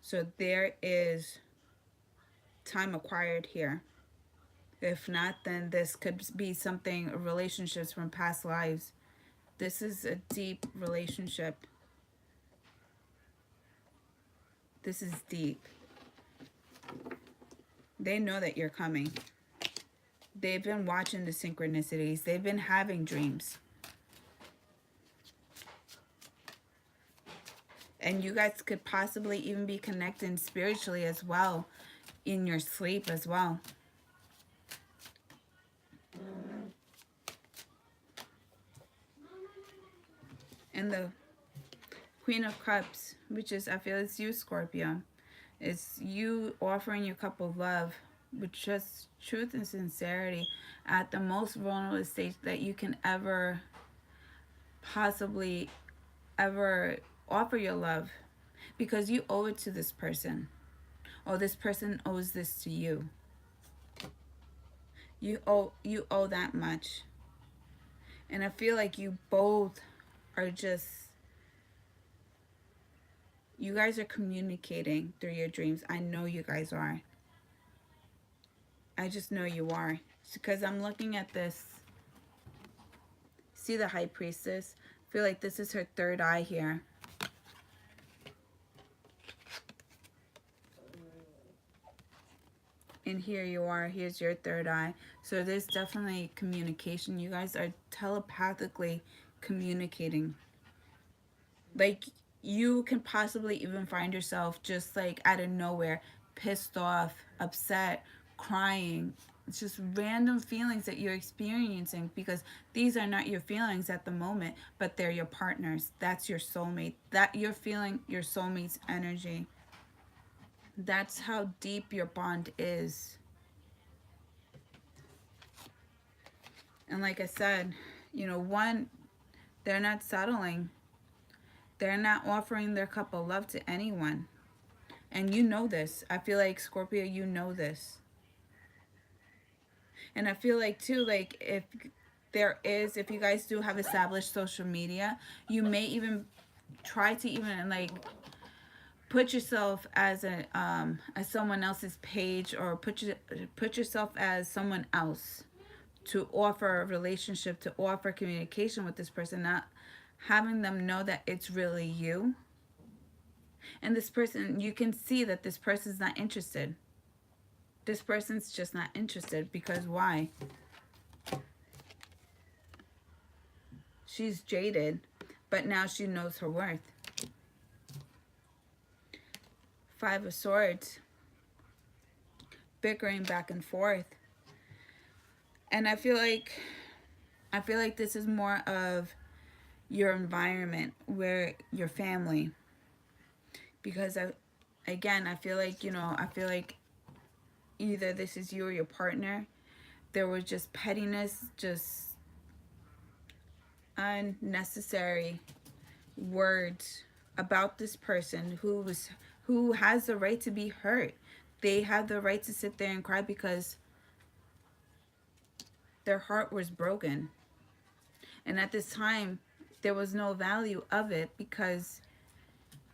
So there is time acquired here. If not, then this could be something, relationships from past lives. This is a deep relationship. This is deep. They know that you're coming. They've been watching the synchronicities. They've been having dreams. And you guys could possibly even be connecting spiritually as well, in your sleep as well. And the Queen of Cups, which is, I feel it's you, Scorpio. It's you offering your cup of love with just truth and sincerity at the most vulnerable stage that you can ever possibly ever offer your love, because you owe it to this person, or this person owes this to you. You owe that much. And I feel like you both are just, you guys are communicating through your dreams. I know you guys are. I just know you are. It's because I'm looking at this. See the High Priestess? I feel like this is her third eye here. And here you are. Here's your third eye. So there's definitely communication. You guys are telepathically communicating. Like, you can possibly even find yourself just like out of nowhere, pissed off, upset, crying. It's just random feelings that you're experiencing, because these are not your feelings at the moment, but they're your partners. That's your soulmate. That you're feeling your soulmate's energy. That's how deep your bond is. And like I said, you know, one, they're not settling. They're not offering their cup of love to anyone. And you know this. I feel like, Scorpio, you know this. And I feel like, too, like, if you guys do have established social media, you may even try to even, like, put yourself as a as someone else's page, or put yourself as someone else to offer a relationship, to offer communication with this person, not having them know that it's really you. And this person, you can see that this person's not interested. This person's just not interested, because why? She's jaded, but now she knows her worth. Five of Swords, bickering back and forth. And I feel like this is more of your environment, where your family, because again, I feel like, I feel like either this is you or your partner. There was just pettiness, just unnecessary words about this person who has the right to be hurt. They have the right to sit there and cry because their heart was broken. And at this time, there was no value of it, because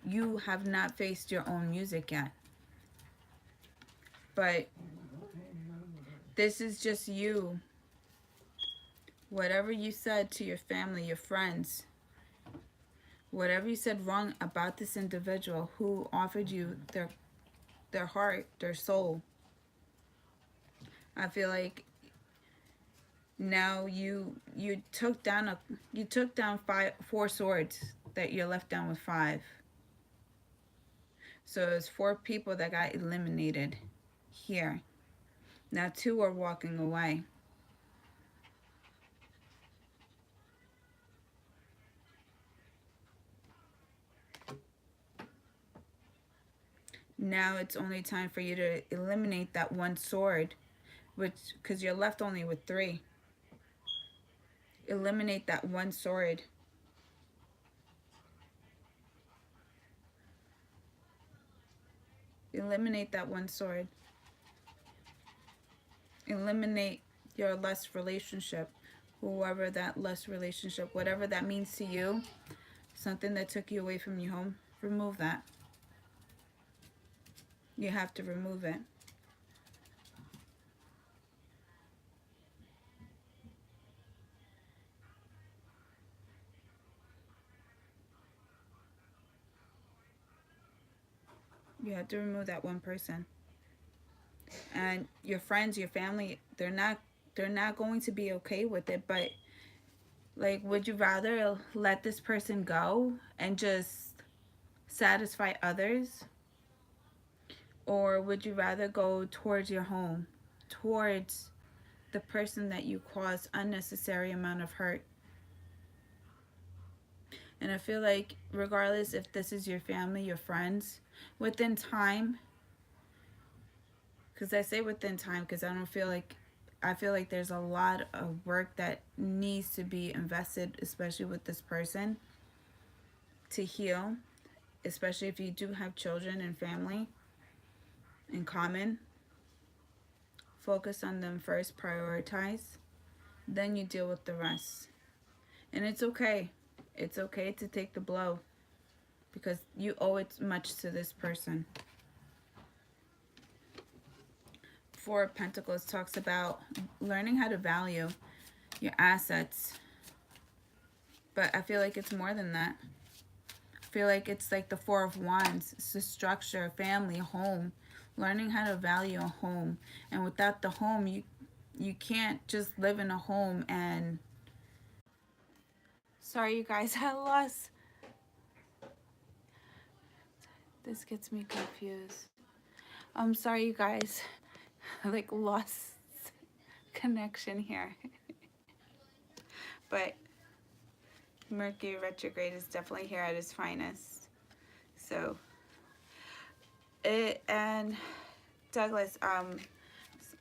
you have not faced your own music yet. But this is just you. Whatever you said to your family, your friends, whatever you said wrong about this individual who offered you their heart, their soul, I feel like now you took down four swords, that you're left down with five. So it's four people that got eliminated here. Now two are walking away. Now it's only time for you to eliminate that one sword, which, because you're left only with three. Eliminate that one sword. Eliminate that one sword. Eliminate your lust relationship, whoever that lust relationship, whatever that means to you, something that took you away from your home, remove that. You have to remove it. You have to remove that one person. And your friends, your family, they're not going to be okay with it. But like, would you rather let this person go and just satisfy others, or would you rather go towards your home, towards the person that you caused unnecessary amount of hurt? And I feel like, regardless if this is your family, your friends, within time, because I say within time because I feel like there's a lot of work that needs to be invested, especially with this person, to heal, especially if you do have children and family in common. Focus on them first, prioritize, then you deal with the rest. And it's okay. It's okay to take the blow, because you owe it much to this person. Four of Pentacles talks about learning how to value your assets. But I feel like it's more than that. I feel like it's like the Four of Wands. It's the structure, family, home. Learning how to value a home. And without the home, you can't just live in a home and... Sorry, you guys, I lost... This gets me confused. I'm sorry, you guys. I like lost connection here. But Mercury retrograde is definitely here at its finest. So and Douglas,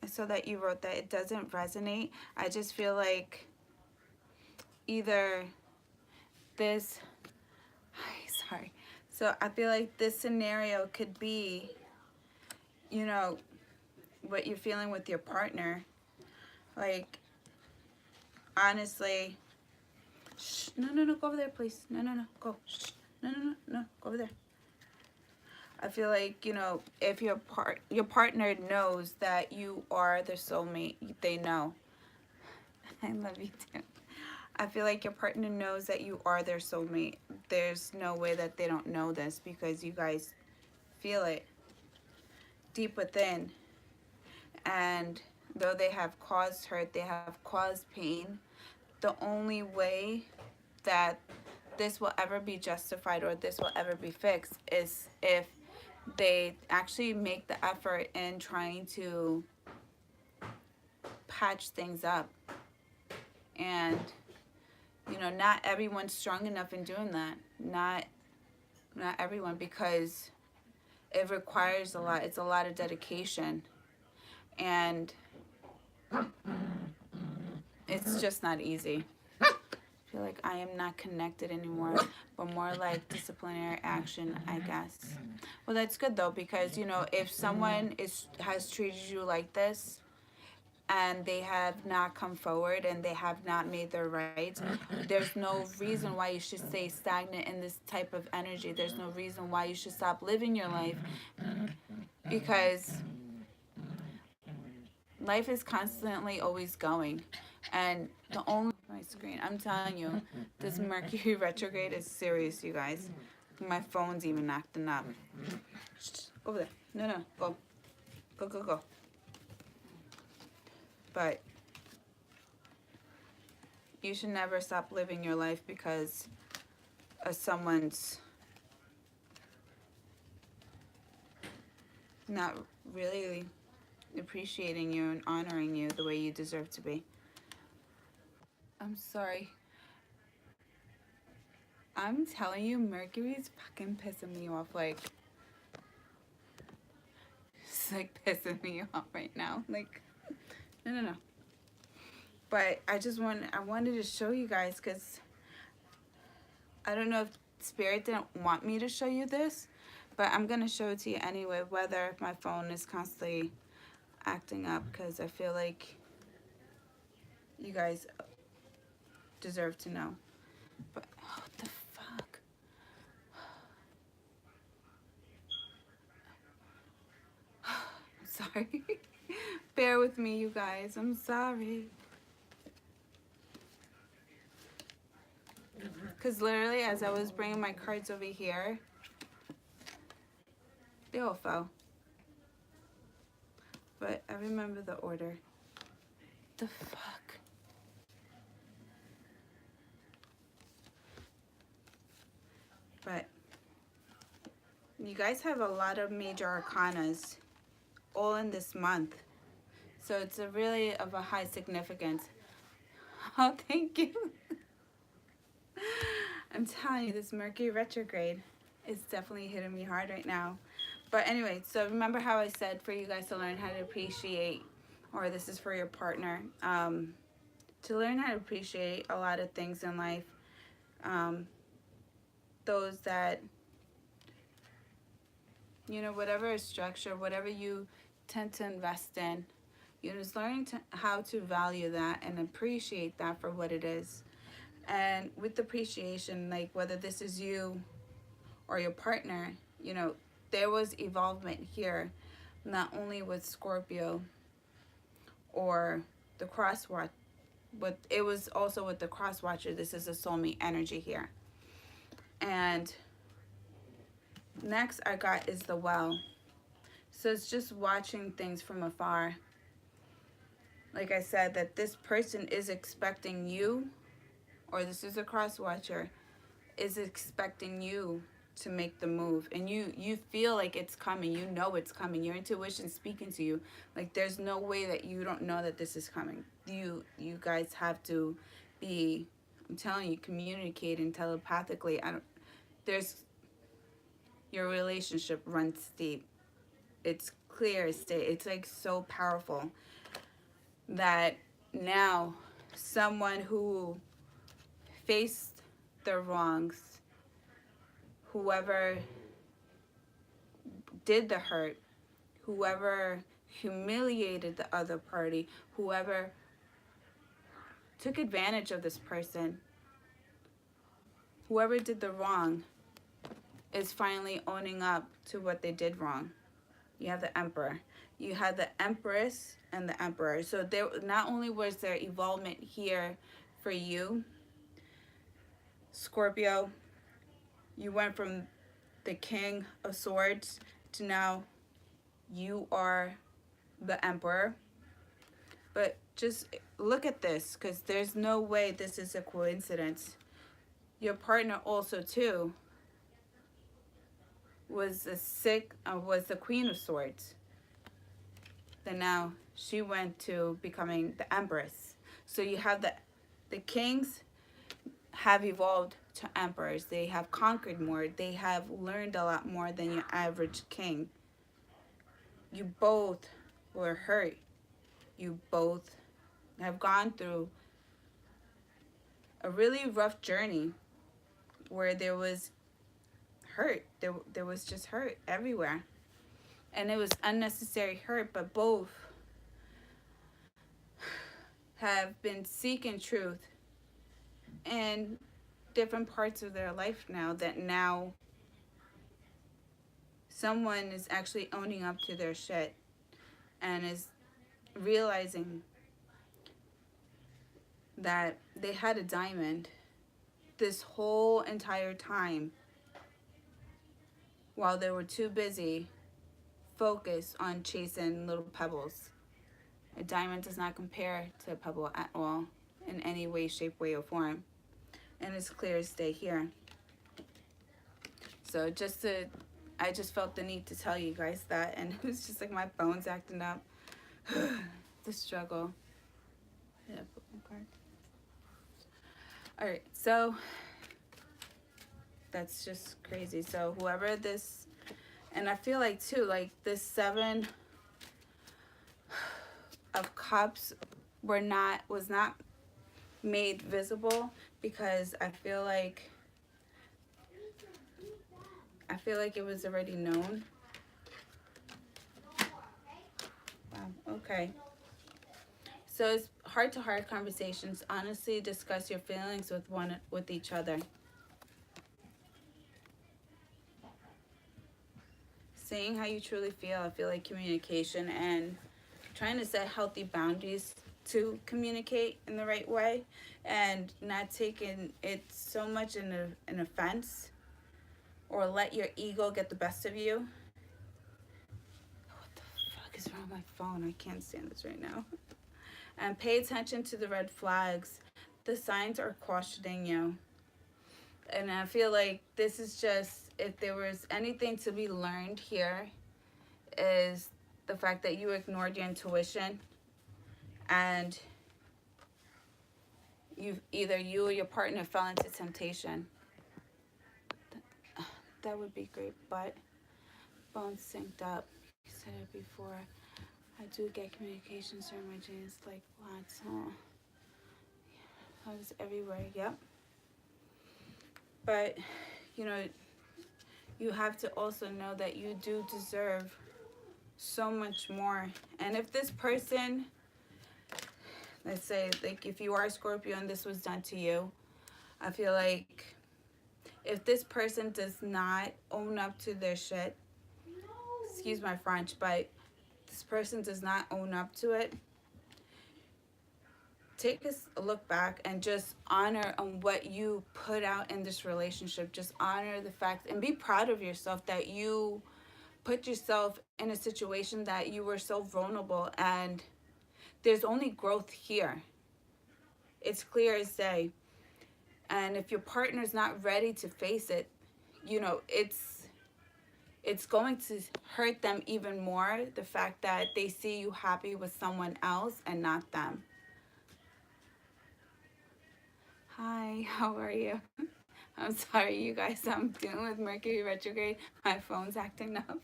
so that you wrote that it doesn't resonate. I just feel like either this, sorry. So I feel like this scenario could be, you know, what you're feeling with your partner. Like, honestly, shh, no, go over there, please. No, go. Shh, no, go over there. I feel like, if your partner knows that you are their soulmate, they know. I love you too. I feel like your partner knows that you are their soulmate. There's no way that they don't know this, because you guys feel it deep within. And though they have caused hurt, they have caused pain, the only way that this will ever be justified or this will ever be fixed is if they actually make the effort in trying to patch things up. And not everyone's strong enough in doing that. Not everyone, because it requires a lot. It's a lot of dedication, and it's just not easy. I feel like I am not connected anymore, but more like disciplinary action, I guess. Well, that's good though, because if someone has treated you like this, and they have not come forward and they have not made their rights, there's no reason why you should stay stagnant in this type of energy. There's no reason why you should stop living your life, because life is constantly always going. And the only my screen, I'm telling you, this Mercury retrograde is serious, you guys. My phone's even acting up. Over there. No, go. Go. But you should never stop living your life because of someone's not really appreciating you and honoring you the way you deserve to be. I'm sorry. I'm telling you, Mercury's fucking pissing me off. Like, it's like pissing me off right now. Like, no. But I wanted to show you guys, because I don't know if Spirit didn't want me to show you this, but I'm going to show it to you anyway, whether my phone is constantly acting up, because I feel like you guys deserve to know. But, what the fuck? I'm sorry. Bear with me, you guys. I'm sorry. Because literally, as I was bringing my cards over here, they all fell. But I remember the order. The fuck? But you guys have a lot of major arcanas all in this month. So it's really of a high significance. Oh, thank you. I'm telling you, this Mercury retrograde is definitely hitting me hard right now. But anyway, so remember how I said for you guys to learn how to appreciate, or this is for your partner, to learn how to appreciate a lot of things in life. Those that, whatever structure, whatever you tend to invest in, just learning how to value that and appreciate that for what it is. And with appreciation, like whether this is you or your partner, there was evolvement here, not only with Scorpio or the crosswatch, but it was also with the crosswatcher. This is a soulmate energy here. And next I got is the well. So it's just watching things from afar. Like I said, that this person is expecting you, or this is a crosswatcher, is expecting you to make the move. And you feel like it's coming. You know it's coming. Your intuition's speaking to you. Like, there's no way that you don't know that this is coming. You guys have to be, I'm telling you, communicating telepathically. Your relationship runs deep. It's clear as day. It's like so powerful that now someone who faced their wrongs, whoever did the hurt, whoever humiliated the other party, whoever took advantage of this person, whoever did the wrong, is finally owning up to what they did wrong. You have the emperor. You had the empress and the emperor. So there not only was there evolvement here for you, Scorpio, you went from the king of swords to now you are the emperor. But just look at this, because there's no way this is a coincidence. Your partner also too was the queen of swords. Then now she went to becoming the empress. So you have the kings have evolved to emperors. They have conquered more. They have learned a lot more than your average king. You both were hurt. You both have gone through a really rough journey where there was hurt. There was just hurt everywhere. And it was unnecessary hurt, but both have been seeking truth in different parts of their life now, that now someone is actually owning up to their shit and is realizing that they had a diamond this whole entire time while they were too busy focused on chasing little pebbles. A diamond does not compare to a pebble at all in any way, shape, way, or form. And it's clear as day here. So I just felt the need to tell you guys that. And it was just like my phone's acting up. The struggle. Yeah, put my card. Alright, so that's just crazy. So whoever this, and I feel like too, like this 7 of Cups was not made visible, because I feel like it was already known. Wow, okay. So it's heart-to-heart conversations. Honestly, discuss your feelings with each other. Saying how you truly feel. I feel like communication and trying to set healthy boundaries to communicate in the right way, and not taking it so much in an offense, or let your ego get the best of you. What the fuck is wrong with my phone? I can't stand this right now. And pay attention to the red flags. The signs are cautioning you. And I feel like this is just, if there was anything to be learned here, is the fact that you ignored your intuition, and either you or your partner fell into temptation. That would be great, but phone's synced up. You said it before. I do get communications during my dreams, like lots. Oh, I was everywhere. Yep. But you have to also know that you do deserve so much more. And if this person, let's say, like if you are a Scorpio and this was done to you, I feel like if this person does not own up to their shit, excuse my French, but this person does not own up to it, take a look back and just honor on what you put out in this relationship. Just honor the fact and be proud of yourself that you put yourself in a situation that you were so vulnerable, and there's only growth here. It's clear as day. And if your partner's not ready to face it, it's going to hurt them even more, the fact that they see you happy with someone else and not them. Hi, how are you? I'm sorry, you guys. I'm dealing with Mercury retrograde. My phone's acting up.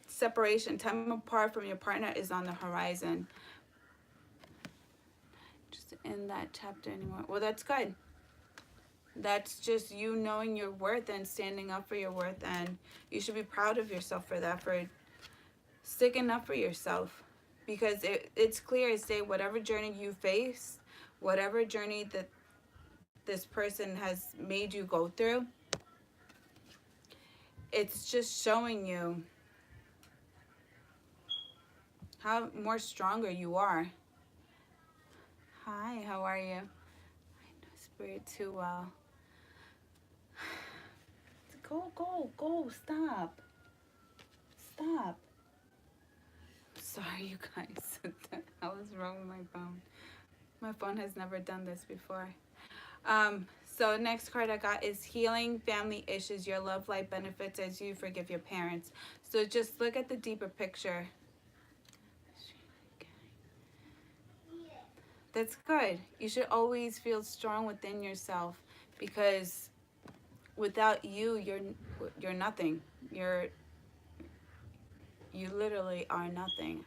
Separation, time apart from your partner is on the horizon. Just in that chapter anymore. Well, that's good. That's just you knowing your worth and standing up for your worth, and you should be proud of yourself for that, for sticking up for yourself, because it's clear as day, whatever journey you face, whatever journey that this person has made you go through, it's just showing you how more stronger you are. Hi, how are you? I know Spirit too well. Go, stop. Stop. Sorry, you guys. I was wrong with my phone. My phone has never done this before. So next card I got is healing family issues. Your love life benefits as you forgive your parents. So just look at the deeper picture. That's good. You should always feel strong within yourself, because without you, you're nothing. You literally are nothing.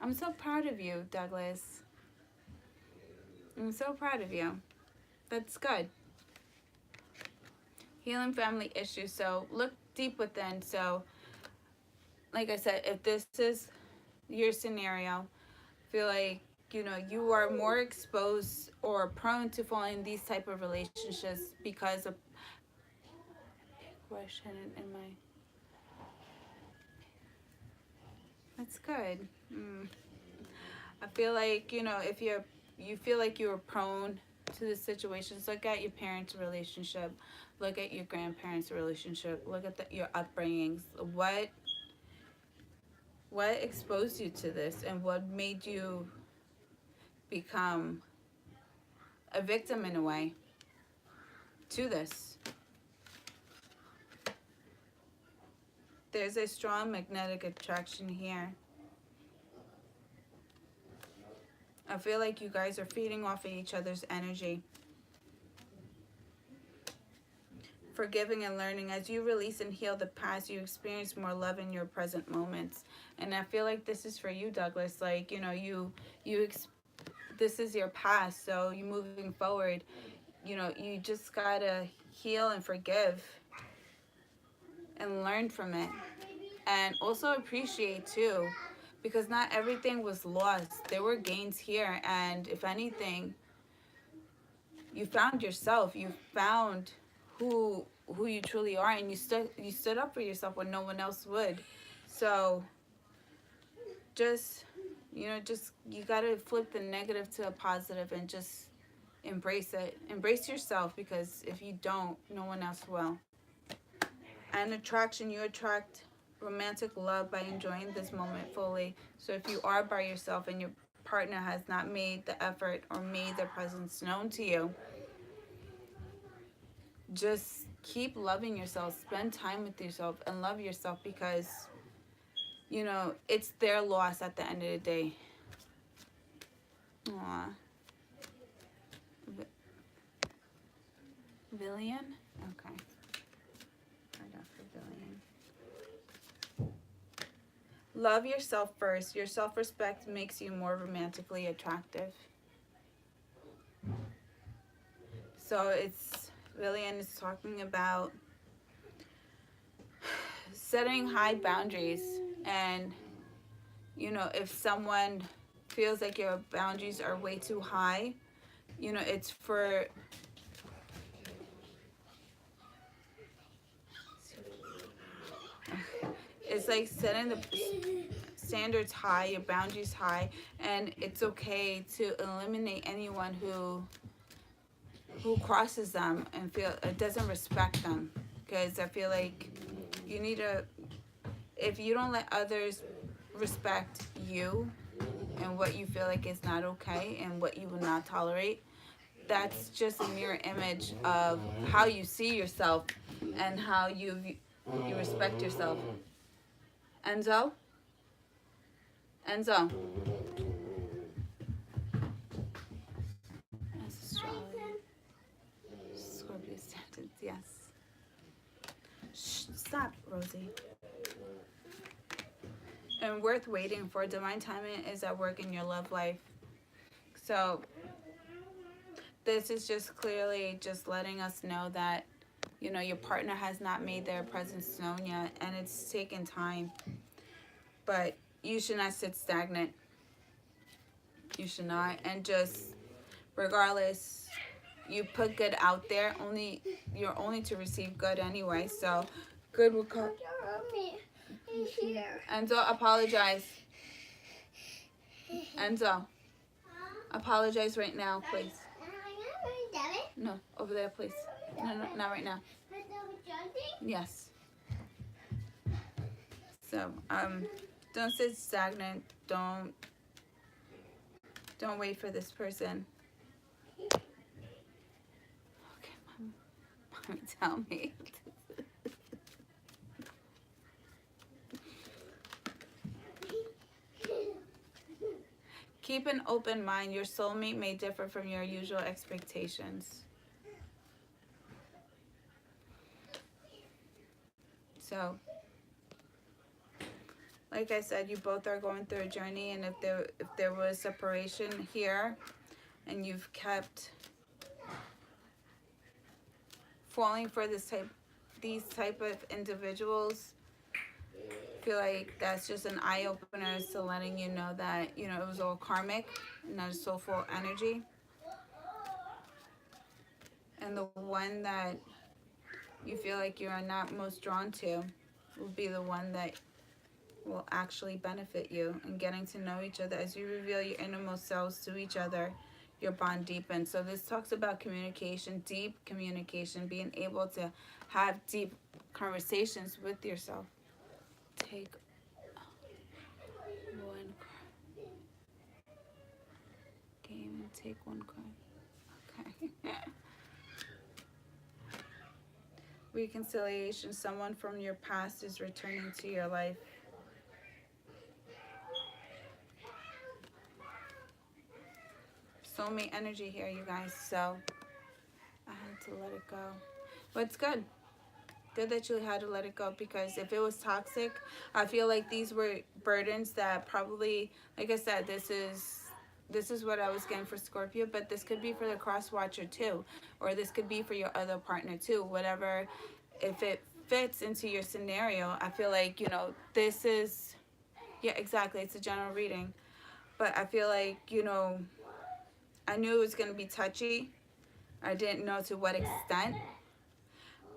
I'm so proud of you, Douglas. I'm so proud of you. That's good. Healing family issues. So look deep within. So like I said, if this is your scenario, feel like you are more exposed or prone to falling in these type of relationships because of question in my. That's good. I feel like if you feel like you're prone to the situations, look at your parents' relationship, look at your grandparents' relationship, look at your upbringings. What exposed you to this, and what made you become a victim in a way to this? There's a strong magnetic attraction here. I feel like you guys are feeding off of each other's energy. Forgiving and learning. As you release and heal the past, you experience more love in your present moments. And I feel like this is for you, Douglas. Like, this is your past. So you moving forward, you just gotta heal and forgive and learn from it. And also appreciate too, because not everything was lost. There were gains here, and if anything, you found yourself. You found who you truly are, and you stood up for yourself when no one else would. So just you gotta flip the negative to a positive and just embrace it. Embrace yourself, because if you don't, no one else will. And attraction, you attract romantic love by enjoying this moment fully. So if you are by yourself and your partner has not made the effort or made their presence known to you, just keep loving yourself. Spend time with yourself and love yourself, because it's their loss at the end of the day. Aw. Villian? Okay. Right after Villian. Love yourself first. Your self-respect makes you more romantically attractive. So Villian is talking about setting high boundaries. And, if someone feels like your boundaries are way too high, it's for... It's like setting the standards high, your boundaries high, and it's okay to eliminate anyone who crosses them and doesn't respect them. Because I feel like you need to, if you don't let others respect you and what you feel like is not okay and what you will not tolerate, that's just a mirror image of how you see yourself and how you respect yourself. Enzo? That's astrology. Scorpio standards, yes. Shh, stop, Rosie. And worth waiting for. Divine timing is at work in your love life. So this is just clearly just letting us know that your partner has not made their presence known yet, and it's taken time. But you should not sit stagnant. You should not. And just regardless, you put good out there, only you're only to receive good anyway. So good will come. Enzo, apologize. Enzo, apologize right now, please. No, over there, please. No, no, not right now. Yes. So, don't sit stagnant. Don't wait for this person. Okay, mommy, tell me. Keep an open mind. Your soulmate may differ from your usual expectations. So, like I said, you both are going through a journey, and if there was separation here, and you've kept falling for these type of individuals, I feel like that's just an eye opener as to letting you know that it was all karmic, not a soulful energy, and the one that you feel like you are not most drawn to will be the one that will actually benefit you. And getting to know each other as you reveal your innermost selves to each other, your bond deepens. So this talks about communication, deep communication, being able to have deep conversations with yourself. Take one card. Game and take one card. Okay. Reconciliation. Someone from your past is returning to your life. Soulmate energy here, you guys. So I had to let it go. But it's good. Good that you had to let it go, because if it was toxic, I feel like these were burdens that probably, like I said, this is what I was getting for Scorpio, but this could be for the cross watcher too, or this could be for your other partner too, whatever. If it fits into your scenario, I feel like, this is, yeah, exactly, it's a general reading. But I feel like, I knew it was going to be touchy. I didn't know to what extent,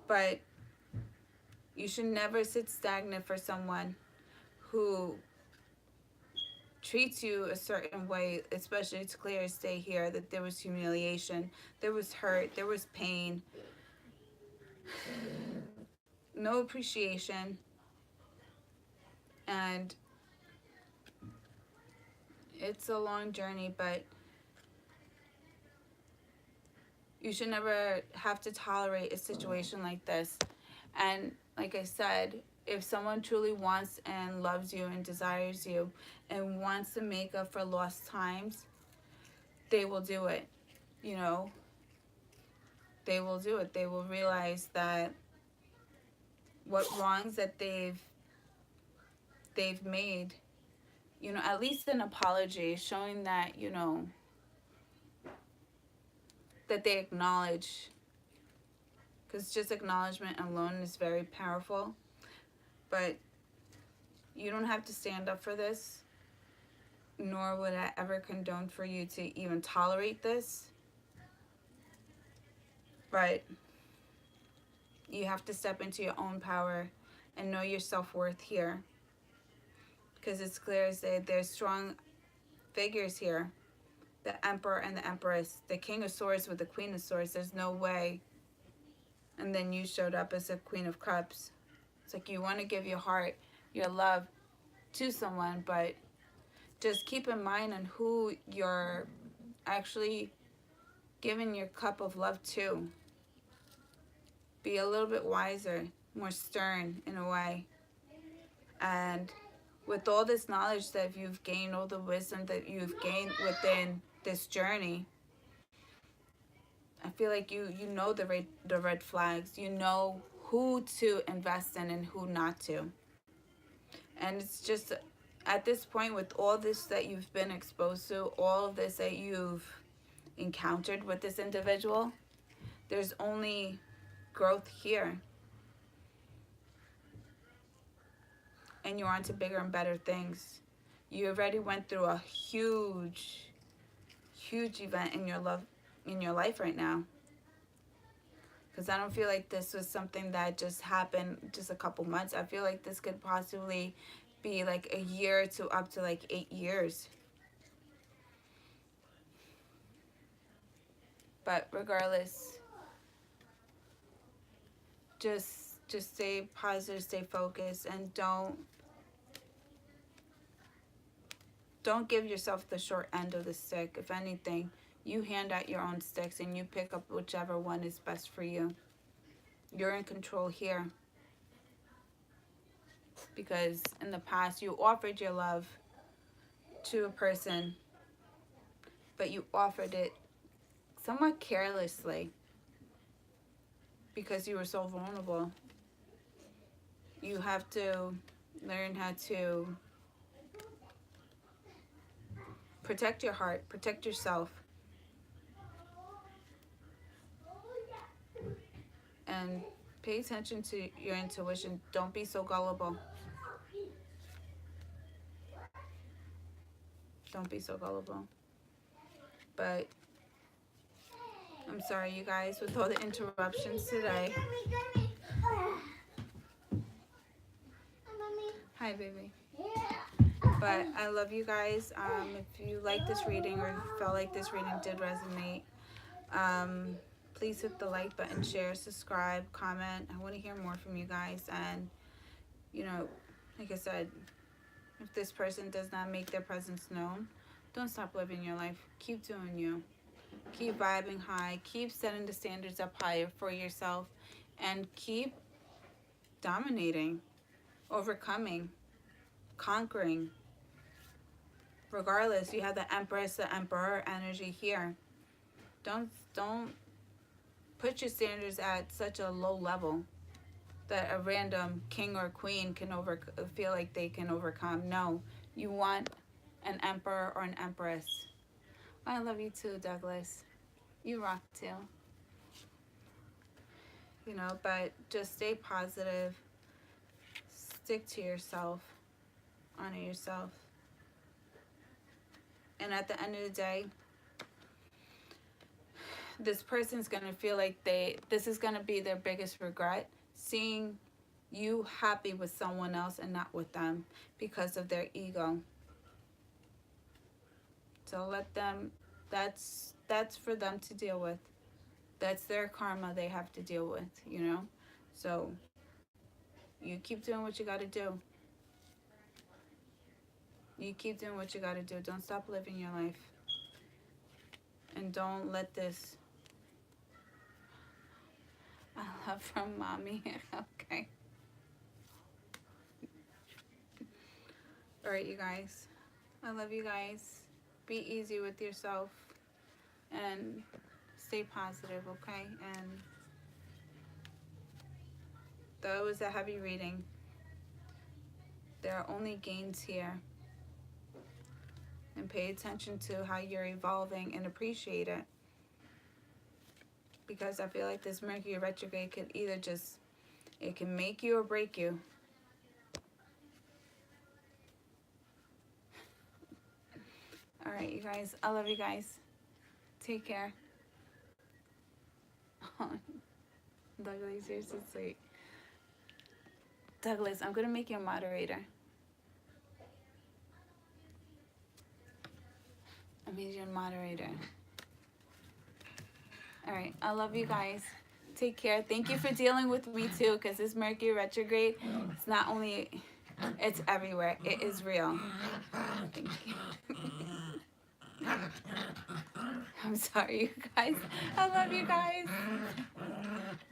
but you should never sit stagnant for someone who treats you a certain way. Especially, it's clear as day here that there was humiliation, there was hurt, there was pain, no appreciation, and it's a long journey, but you should never have to tolerate a situation like this. And like I said, if someone truly wants and loves you and desires you and wants to make up for lost times, they will do it. They will do it. They will realize that what wrongs that they've made, at least an apology, showing that, that they acknowledge, because just acknowledgement alone is very powerful. But you don't have to stand up for this, nor would I ever condone for you to even tolerate this. But you have to step into your own power and know your self-worth here, because it's clear as day there's strong figures here. The Emperor and the Empress, the King of Swords with the Queen of Swords. There's no way. And then you showed up as a Queen of Cups. It's like you want to give your heart, your love to someone, but just keep in mind on who you're actually giving your cup of love to. Be a little bit wiser, more stern in a way. And with all this knowledge that you've gained, all the wisdom that you've gained within this journey, I feel like you know the red flags. You know who to invest in and who not to. And it's just at this point, with all this that you've been exposed to, all of this that you've encountered with this individual, there's only growth here. And you're on to bigger and better things. You already went through a huge event in your life right now. Because I don't feel like this was something that just happened just a couple months. I feel like this could possibly be like a year to up to like 8 years. But regardless, just stay positive, stay focused, and don't give yourself the short end of the stick. If anything, you hand out your own sticks and you pick up whichever one is best for you. You're in control here. Because in the past, you offered your love to a person, but you offered it somewhat carelessly because you were so vulnerable. You have to learn how to protect your heart, protect yourself, and pay attention to your intuition. Don't be so gullible. Don't be so gullible. But I'm sorry, you guys, with all the interruptions today. Hi, baby. But I love you guys. If you like this reading or felt like this reading did resonate, please hit the like button, share, subscribe, comment. I want to hear more from you guys. And, you know, like I said, if this person does not make their presence known, don't stop living your life. Keep doing you. Keep vibing high. Keep setting the standards up higher for yourself. And keep dominating, overcoming, conquering. Regardless, you have the Empress, the Emperor energy here. Don't put your standards at such a low level that a random king or queen can feel like they can overcome. No, you want an emperor or an empress. I love you too, Douglas. You rock too. You know, but just stay positive. Stick to yourself. Honor yourself. And at the end of the day, this person's going to feel like this is going to be their biggest regret, seeing you happy with someone else and not with them because of their ego. So let them, that's for them to deal with. That's their karma they have to deal with, you know? So you keep doing what you got to do. You keep doing what you got to do. Don't stop living your life. And don't let this... I love from mommy. Okay. All right, you guys. I love you guys. Be easy with yourself. And stay positive, okay? And though it was a heavy reading, there are only gains here. And pay attention to how you're evolving and appreciate it. Because I feel like this Mercury retrograde could either just, it can make you or break you. All right, you guys. I love you guys. Take care. Douglas, you're so sweet. Douglas, I'm going to make you a moderator. I made you a moderator. All right. I love you guys. Take care. Thank you for dealing with me too, because this Mercury retrograde, it's not only, it's everywhere. It is real. Thank you. I'm sorry, you guys. I love you guys.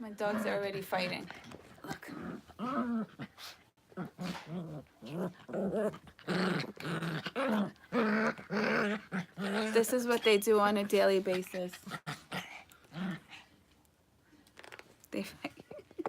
My dogs are already fighting. Look. This is what they do on a daily basis. They fight.